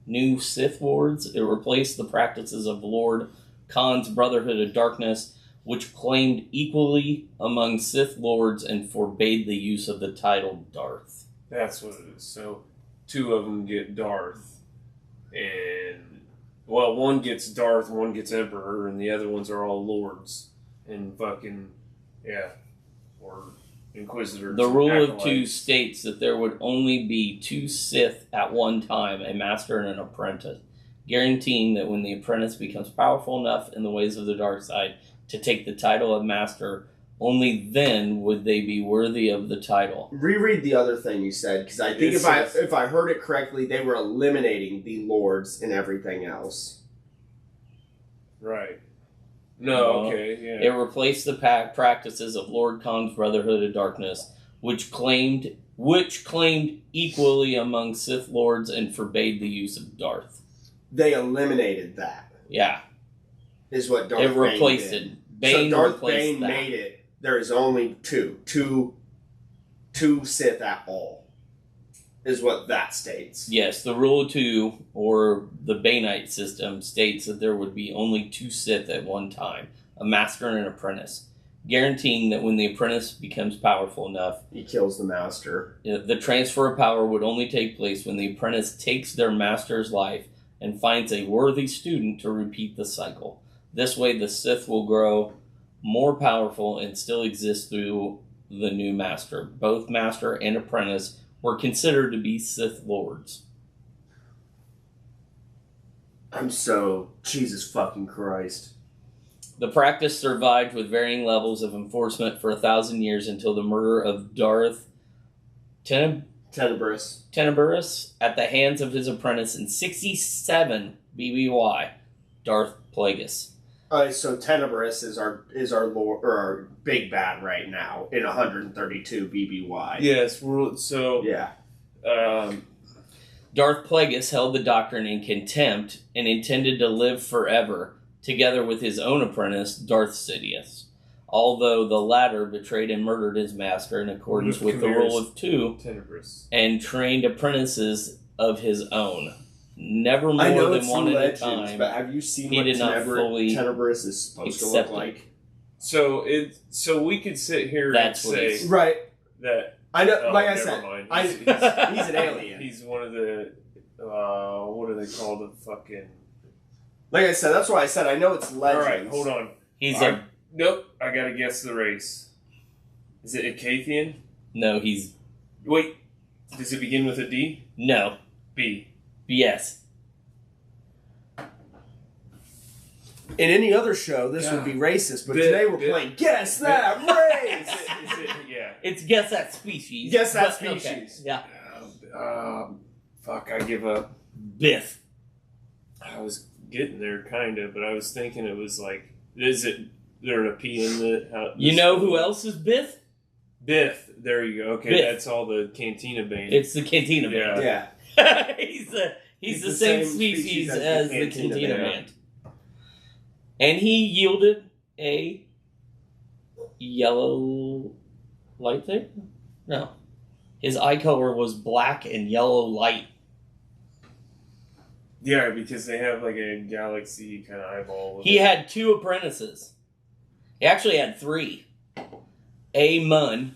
new Sith Lords. It replaced the practices of Lord Khan's Brotherhood of Darkness, which claimed equally among Sith Lords and forbade the use of the title Darth. That's what it is. So, two of them get Darth, and, well, one gets Darth, one gets Emperor, and the other ones are all Lords, and fucking, or Inquisitors. The rule of two states that there would only be two Sith at one time, a master and an apprentice, guaranteeing that when the apprentice becomes powerful enough in the ways of the dark side to take the title of master, only then would they be worthy of the title. Reread the other thing you said, because I think if I heard it correctly, they were eliminating the lords and everything else. Right. No, okay, yeah. It replaced the practices of Lord Khan's Brotherhood of Darkness, which claimed equally among Sith Lords and forbade the use of Darth. They eliminated that. Yeah. Is what Darth Bane replaced did. it. Bane so Darth replaced Bane that. made it. There is only two Sith at all, is what that states. Yes, the rule of two, or the Banite system, states that there would be only two Sith at one time, a master and an apprentice, guaranteeing that when the apprentice becomes powerful enough, he kills the master. The transfer of power would only take place when the apprentice takes their master's life and finds a worthy student to repeat the cycle. This way the Sith will grow more powerful and still exist through the new master. Both master and apprentice were considered to be Sith Lords. Jesus fucking Christ. The practice survived with varying levels of enforcement for 1,000 years until the murder of Darth Tenebrous at the hands of his apprentice in 67 BBY, Darth Plagueis. So Tenebrous is our lord, or our big bad right now in 132 BBY. Yes, so Darth Plagueis held the doctrine in contempt and intended to live forever, together with his own apprentice, Darth Sidious. Although the latter betrayed and murdered his master in accordance with the rule of two, Tenebrous, and trained apprentices of his own. Never more than one at a time. But have you seen what Tenebrous is supposed to look like? So we could sit here and say that. I know. Oh, like I said, he's an alien. He's one of the what do they call the fucking? Like I said, that's why I said I know it's legends. All right, hold on. Nope. I gotta guess the race. Is it Acathian? No, he's. Wait. Does it begin with a D? No. B. Yes. In any other show, this would be racist, but today we're playing Guess That Race! It's Guess That Species. Guess That Species. Okay. Yeah. Fuck, I give up. Biff. I was getting there, kind of, but I was thinking it was like, is it, there a P in the... You know who else is Biff? Biff. There you go. Okay, Biff. That's all the Cantina Band. It's the Cantina Band. Yeah. he's the same species as the Cantina Band. And he yielded a yellow light there? No. His eye color was black and yellow light. Yeah, because they have like a galaxy kind of eyeball. He had two apprentices. He actually had three. A Mun,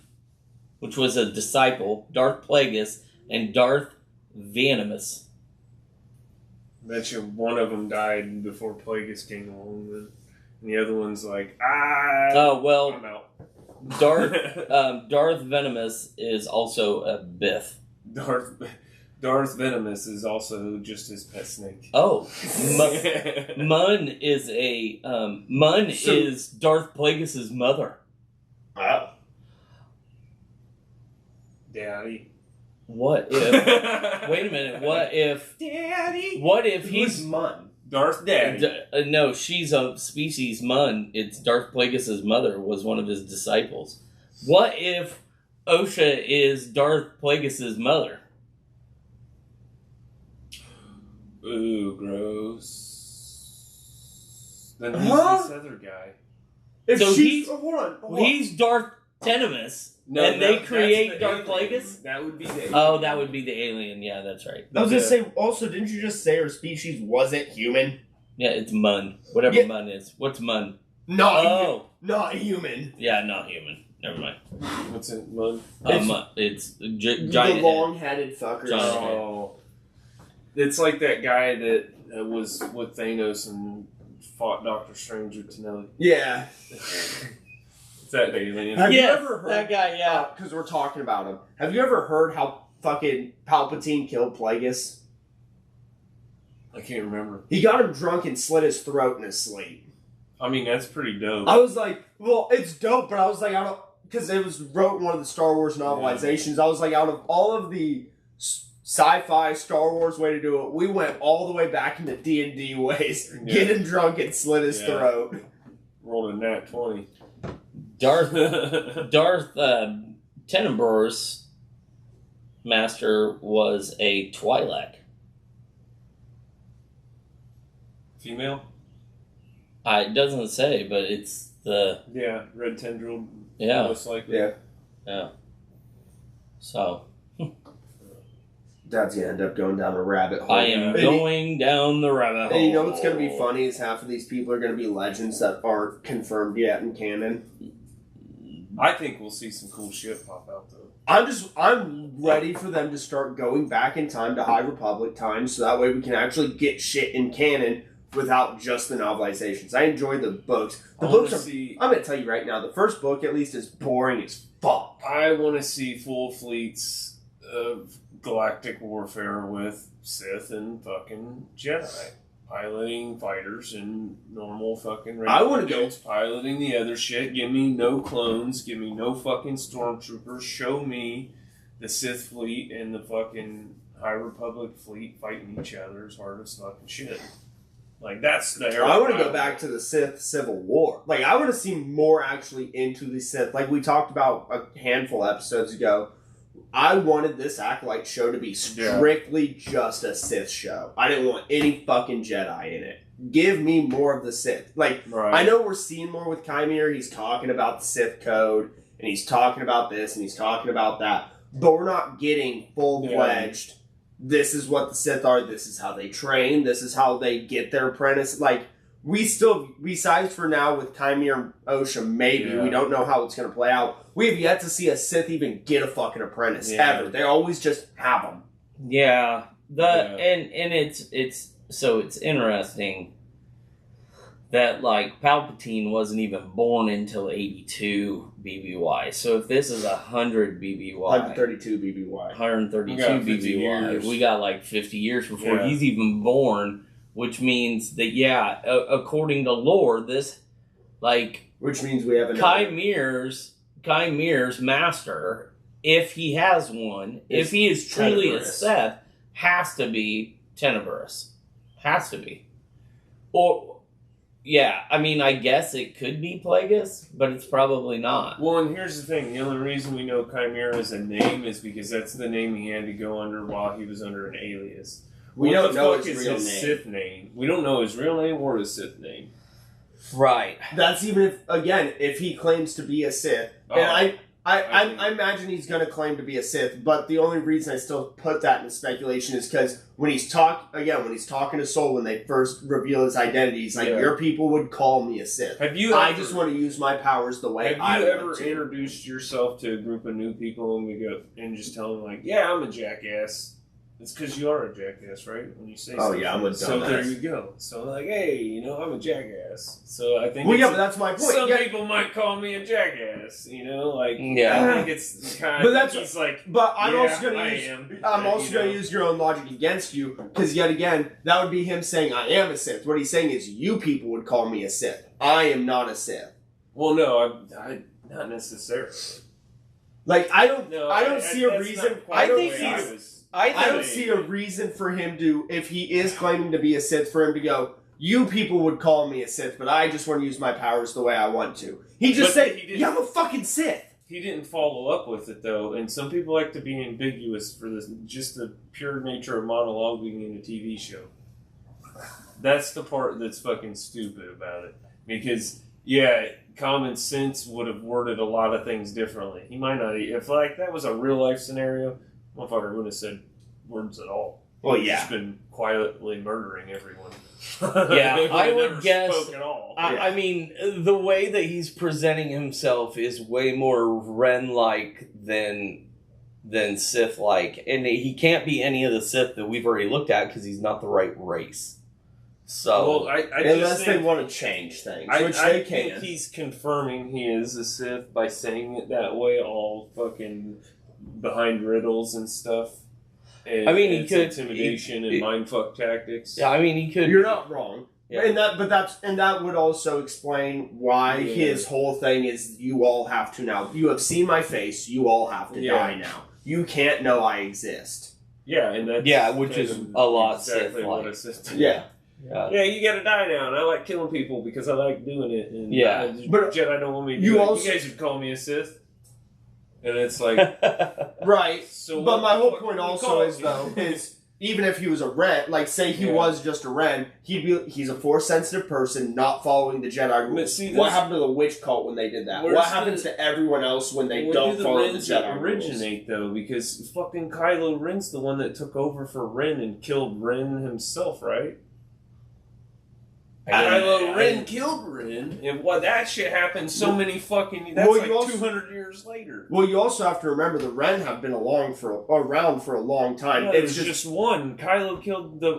which was a disciple, Darth Plagueis, and Darth Venomous. Bet you one of them died before Plagueis came along, and the other one's like, I'm out. Darth Venomous is also a Biff. Darth Venomous is also just his pet snake. Oh, Mun is is Darth Plagueis' mother. Wow. Daddy. What if? Wait a minute. What if? Daddy. What if He's he's Mun. Darth Daddy. no? She's a species Mun. It's Darth Plagueis' mother was one of his disciples. What if Osha is Darth Plagueis' mother? Ooh, gross. Then who's this other guy? If So she's, he's- hold on. He's Darth Tenemus, No, and they that's create the Darth alien. Plagueis. That would be the Oh, that would be the alien. Yeah, that's right. I was gonna say. Also, didn't you just say her species wasn't human? Yeah, it's Mun. Whatever Yeah. Mun is. What's Mun? Not human. Yeah, not human. Never mind. What's it, Mun? It's giant. The head. long-headed fucker. Giant head. Oh. It's like that guy that was with Thanos and fought Doctor Strange with Tonelli. Yeah. It's that alien. Have you Yes, ever heard that guy? Yeah. Because we're talking about him. Have you ever heard how fucking Palpatine killed Plagueis? I can't remember. He got him drunk and slit his throat in his sleep. I mean, that's pretty dope. I was like, well, it's dope, but I was like, I don't, because it was wrote in one of the Star Wars novelizations. I was like, out of all of the sci-fi Star Wars way to do it, we went all the way back into D&D ways. Yeah. Get him drunk and slit his Yeah. throat. Rolled a nat 20. Darth Tenebrous master was a Twi'lek. Female? It doesn't say, but it's the Yeah, red tendril. yeah. Most likely. Yeah. So Dad's gonna end up going down a rabbit hole. I am going down the rabbit hole. And you know what's gonna be funny is half of these people are gonna be legends that aren't confirmed yet in canon. I think we'll see some cool shit pop out, though. I'm ready for them to start going back in time to High Republic times, so that way we can actually get shit in canon without just the novelizations. I enjoy the books. The books are. I'm gonna tell you right now, the first book at least is boring as fuck. I want to see full fleets of galactic warfare with Sith and fucking Jedi. Piloting fighters and normal fucking I wanna go- dudes piloting the other shit. Give me no clones. Give me no fucking stormtroopers. Show me the Sith fleet and the fucking High Republic fleet fighting each other as hard as fucking shit. Like, that's the era. I want to go back to the Sith Civil War. Like, I want to see more actually into the Sith. Like we talked about a handful of episodes ago. I wanted this Acolyte show to be strictly just a Sith show. I didn't want any fucking Jedi in it. Give me more of the Sith. Like, Right. I know we're seeing more with Chimera. He's talking about the Sith code, and he's talking about this, and he's talking about that. But we're not getting full-fledged, this is what the Sith are, this is how they train, this is how they get their apprentice. Like, we still, besides for now with Chimera and Osha, maybe, we don't know how it's going to play out. We have yet to see a Sith even get a fucking apprentice, ever. They always just have them. Yeah. And it's so it's interesting that like Palpatine wasn't even born until 82 BBY. So if this is 100 BBY, 132 BBY. 132 We got 50 BBY, years. we got like 50 years before he's even born, which means that according to lore, this like which means we have Chimere's master, if he has one, if he is truly a Sith, has to be Tenebrous. Has to be. Or, yeah, I mean, I guess it could be Plagueis, but it's probably not. Well, and here's the thing. The only reason we know Chimera is a name is because that's the name he had to go under while he was under an alias. We What don't the know fuck his is real his name. Sith name. We don't know his real name or his Sith name. Right. That's even if, again, if he claims to be a Sith. And I imagine he's going to claim to be a Sith, but the only reason I still put that in speculation is because when he's talking to Soul, when they first reveal his identity, he's like, your people would call me a Sith. I just want to use my powers the way I want to. Have you want ever to. introduced yourself to a group of new people and we go and just tell them like, yeah, I'm a jackass? It's because you are a jackass, right? When you say Oh, something. yeah, I'm a dumbass. So there you go. So like, hey, I'm a jackass. So I think Well, yeah, but that's my point. some Yeah. people might call me a jackass, like Yeah. I think it's kind But of that's- he's like But I'm yeah, also going I to use... am. I'm also You going know? to use your own logic against you, because yet again, that would be him saying I am a Sith. What he's saying is you people would call me a Sith. I am not a Sith. Well, no, I not necessarily. Like I don't that's see a not reason. quite I the think way he's- was- I don't see a reason for him to, if he is claiming to be a Sith, for him to go, you people would call me a Sith, but I just want to use my powers the way I want to. He just But said, he didn't- yeah, I'm a fucking Sith. He didn't follow up with it though, and some people like to be ambiguous for this, just the pure nature of monologuing in a TV show. That's the part that's fucking stupid about it. Because, yeah, common sense would have worded a lot of things differently. He might not, if like that was a real life scenario, motherfucker wouldn't have said words at all. Well, He's yeah. just been quietly murdering everyone. Yeah, They I have would never guess- spoke at all. I mean, the way that he's presenting himself is way more Ren-like than Sith-like, and he can't be any of the Sith that we've already looked at because he's not the right race. So, Well, I Unless just they think, want to change things, I which they think can. he's confirming he is a Sith by saying it that way, all fucking behind riddles and stuff. And, I mean, he it's could- intimidation and he- mindfuck tactics. yeah, I mean, he could. You're not wrong. Yeah. And that would also explain why Yeah. his whole thing is you all have to now. You have seen my face. You all have to Yeah. die now. You can't know I exist. Yeah, and that's Yeah, which is kind of a lot exactly Sith-like. what a Sith. Yeah. Yeah, you gotta die now, and I like killing people because I like doing it. And Yeah. But Jedi don't want me to you do it. also- You guys would call me a Sith. And it's like, Right. so But what my the whole fuck point do you also call is me? though is even if he was a Ren, like say he Yeah. was just a Ren, he's a Force sensitive person not following the Jedi But rules. see, What this- happened to the witch cult when they did that? Where's What happens to everyone else when they Where don't do follow the Rens Jedi rules? originate though? Because fucking Kylo Ren's the one that took over for Ren and killed Ren himself, right? Kylo Ren killed Ren, and that shit happened so many fucking. That's Well, like you also- 200 years later. Well, you also have to remember the Ren have been around for a long time. Yeah, it's it's just one. Kylo killed the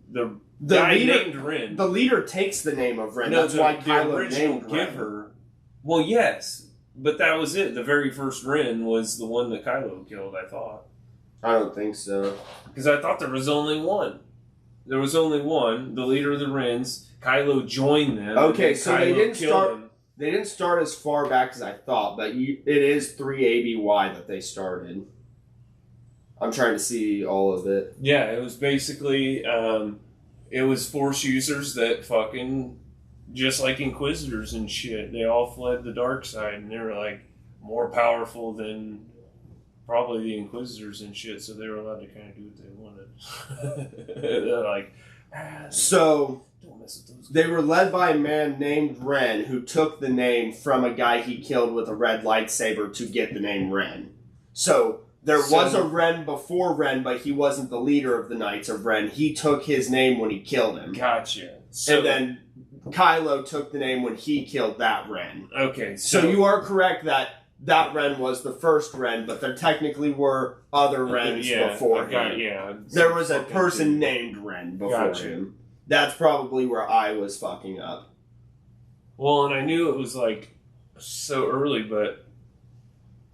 the guy leader. named Ren. The leader takes the name of Ren. No, That's the, why the Kylo original named Ren. giver. Well, yes, but that was it. The very first Ren was the one that Kylo killed. I thought. I don't think so. Because I thought there was only one. There was only one, the leader of the Wrens. Kylo joined them. Okay, and so they Kylo didn't killed start- him. They didn't start as far back as I thought, but it is 3 ABY that they started. I'm trying to see all of it. Yeah, it was basically, it was Force users that fucking, just like Inquisitors and shit, they all fled the dark side, and they were like more powerful than probably the Inquisitors and shit, so they were allowed to kind of do what they wanted. They're like, So don't mess with those. they were led by a man named Ren who took the name from a guy he killed with a red lightsaber to get the name Ren. So there was a Ren before Ren, but he wasn't the leader of the Knights of Ren. He took his name when he killed him. Gotcha. So, And then Kylo took the name when he killed that Ren. okay, So you are correct that Ren was the first Ren, but there technically were other Rens before him. There was a person named Ren before Gotcha. him. That's probably where I was fucking up. Well, and I knew it was like so early, but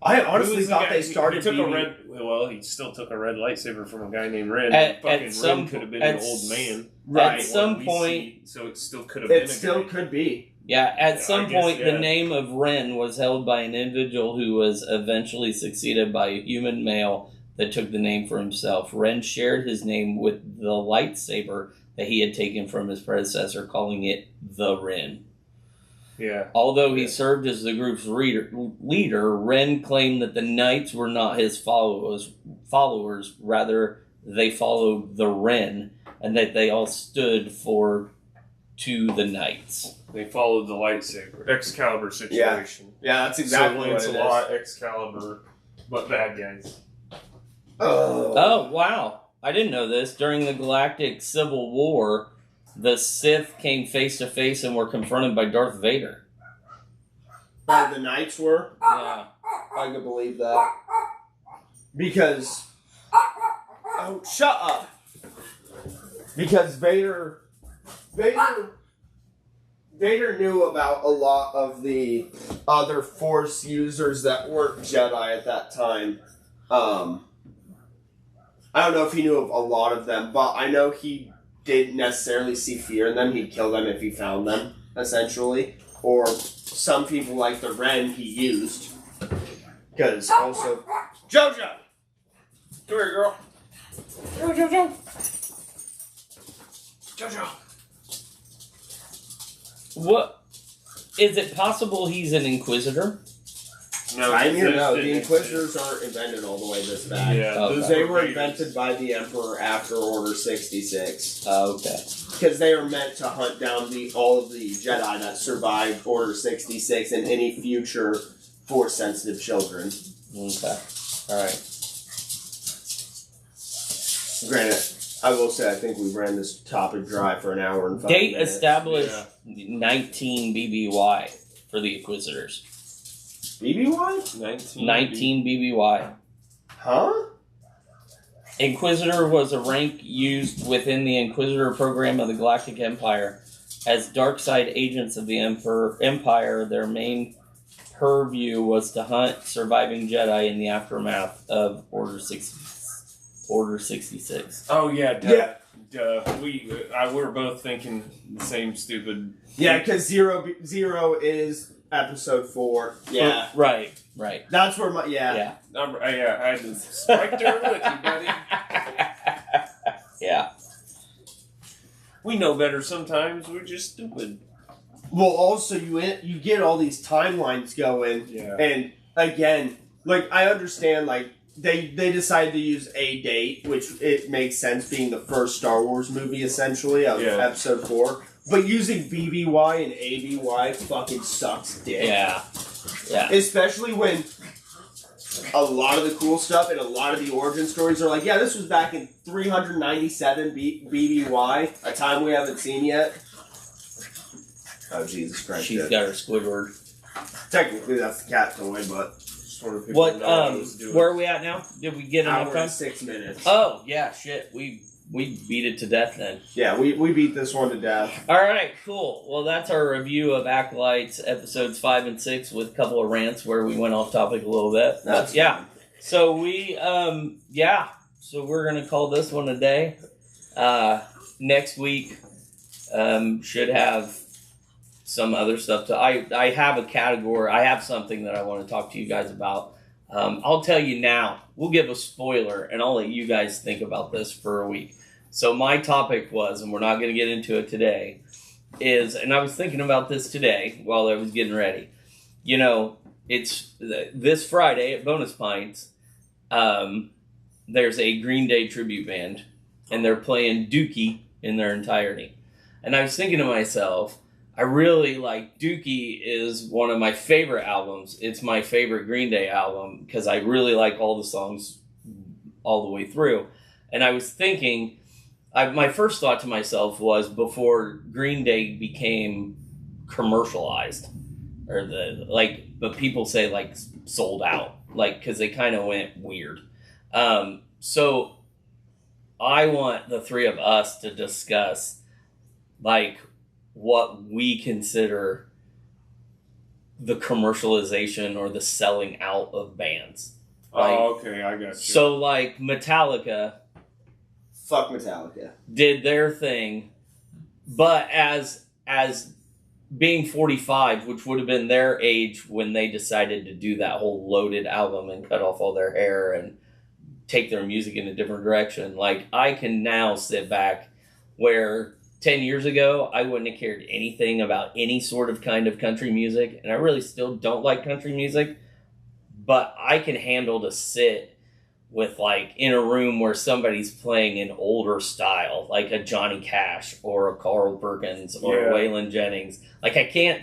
I who honestly was the thought guy- they started He took being... a red. Well, he still took a red lightsaber from a guy named Ren. At Fucking some Ren could have been at an old man. Right. At some Or we point- see, so it still could have been. It still could be. Yeah, at Yeah, some I guess, point, yeah. the name of Ren was held by an individual who was eventually succeeded by a human male that took the name for himself. Ren shared his name with the lightsaber that he had taken from his predecessor, calling it the Ren. Yeah. Although he Yeah. served as the group's leader, Ren claimed that the Knights were not his followers, rather they followed the Ren, and that they all stood to the Knights. They followed the lightsaber Excalibur situation. Yeah, that's exactly so what it is. Lancelot, Excalibur, but bad guys. Oh, wow. I didn't know this. During the Galactic Civil War, the Sith came face to face and were confronted by Darth Vader. The Knights were? Yeah. I could believe that. Because... Oh, shut up! Because Vader knew about a lot of the other Force users that weren't Jedi at that time. I don't know if he knew of a lot of them, but I know he didn't necessarily see fear in them. He'd kill them if he found them, essentially. Or some people like the Ren he used. Because also... JoJo! Come here, girl. JoJo. What? Is it possible he's an Inquisitor? No, The Inquisitors aren't invented all the way this bad. Yeah, Okay. They were invented by the Emperor after Order 66. Okay. Because they are meant to hunt down all of the Jedi that survived Order 66 and any future Force-sensitive children. Okay. Alright. Granted, I will say I think we ran this topic dry for an hour and 5 Date minutes. established 19 BBY for the Inquisitors. BBY? 19 BBY. Huh? Inquisitor was a rank used within the Inquisitor program of the Galactic Empire. As dark side agents of the Empire, their main purview was to hunt surviving Jedi in the aftermath of Order 66. Oh yeah, duh. Yeah. Duh. We were both thinking the same stupid. Yeah, because Zero is episode 4. Yeah. Right. That's where my... Yeah. Yeah. I had this right there with you, buddy. Yeah. We know better sometimes. We're just stupid. Well, also, you get all these timelines going. Yeah. And, again, like, I understand, like, they decided to use a date, which it makes sense, being the first Star Wars movie, essentially, of episode 4. But using BBY and ABY fucking sucks dick. Yeah. Especially when a lot of the cool stuff and a lot of the origin stories are like, yeah, this was back in 397 BBY, a time we haven't seen yet. Oh, Jesus Christ. She's got her Squidward. Technically, that's the cat toy, but... What, where are we at now? Did we get enough hour time? and 6 minutes. Oh, yeah, shit. We beat it to death then. Yeah, we beat this one to death. Alright, cool. Well, that's our review of Acolytes episodes 5 and 6 with a couple of rants where we went off topic a little bit. That's yeah. fine. So so we're going to call this one a day. Next week should have some other stuff. I have a category. I have something that I want to talk to you guys about. I'll tell you now. We'll give a spoiler, and I'll let you guys think about this for a week. So my topic was, and we're not going to get into it today, is, and I was thinking about this today while I was getting ready. You know, it's this Friday at Bonus Pints. There's a Green Day tribute band, and they're playing Dookie in their entirety. And I was thinking to myself, I really like Dookie is one of my favorite albums. It's my favorite Green Day album because I really like all the songs all the way through. And I was thinking, my first thought to myself was before Green Day became commercialized, or but people say like sold out, like because they kind of went weird. So I want the three of us to discuss like what we consider the commercialization or the selling out of bands. Like, oh, okay, I got you. So, like, Metallica... Fuck Metallica. ...did their thing, but as being 45, which would have been their age when they decided to do that whole loaded album and cut off all their hair and take their music in a different direction, like, I can now sit back where... 10 years ago, I wouldn't have cared anything about any sort of kind of country music, and I really still don't like country music, but I can handle to sit with, like, in a room where somebody's playing an older style, like a Johnny Cash or a Carl Perkins or a Waylon Jennings. Like,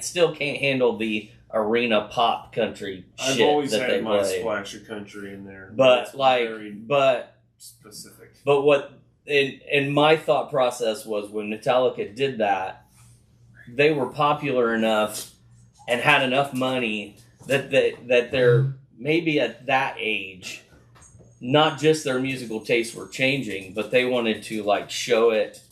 still can't handle the arena pop country I've shit always that had they my play. splash of country in there. But, very specific. But what... And my thought process was when Metallica did that, they were popular enough and had enough money that they're maybe at that age, not just their musical tastes were changing, but they wanted to like show it.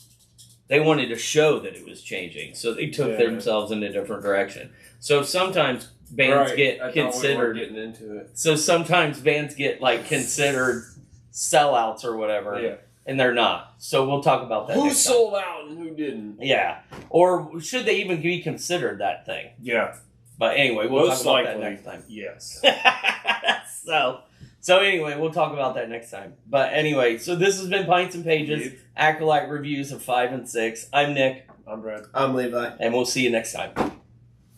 They wanted to show that it was changing, so they took themselves in a different direction. So sometimes bands get considered getting into it. So sometimes bands get like considered sellouts or whatever. Yeah. And they're not. So we'll talk about that. Who next time. sold out and who didn't? Yeah. Or should they even be considered that thing? Yeah. But anyway, we'll Most talk about likely, that next time. yes. So anyway, we'll talk about that next time. But anyway, so this has been Pints and Pages, Yep. Acolyte reviews of 5 and 6. I'm Nick. I'm Brad. I'm Levi. And we'll see you next time.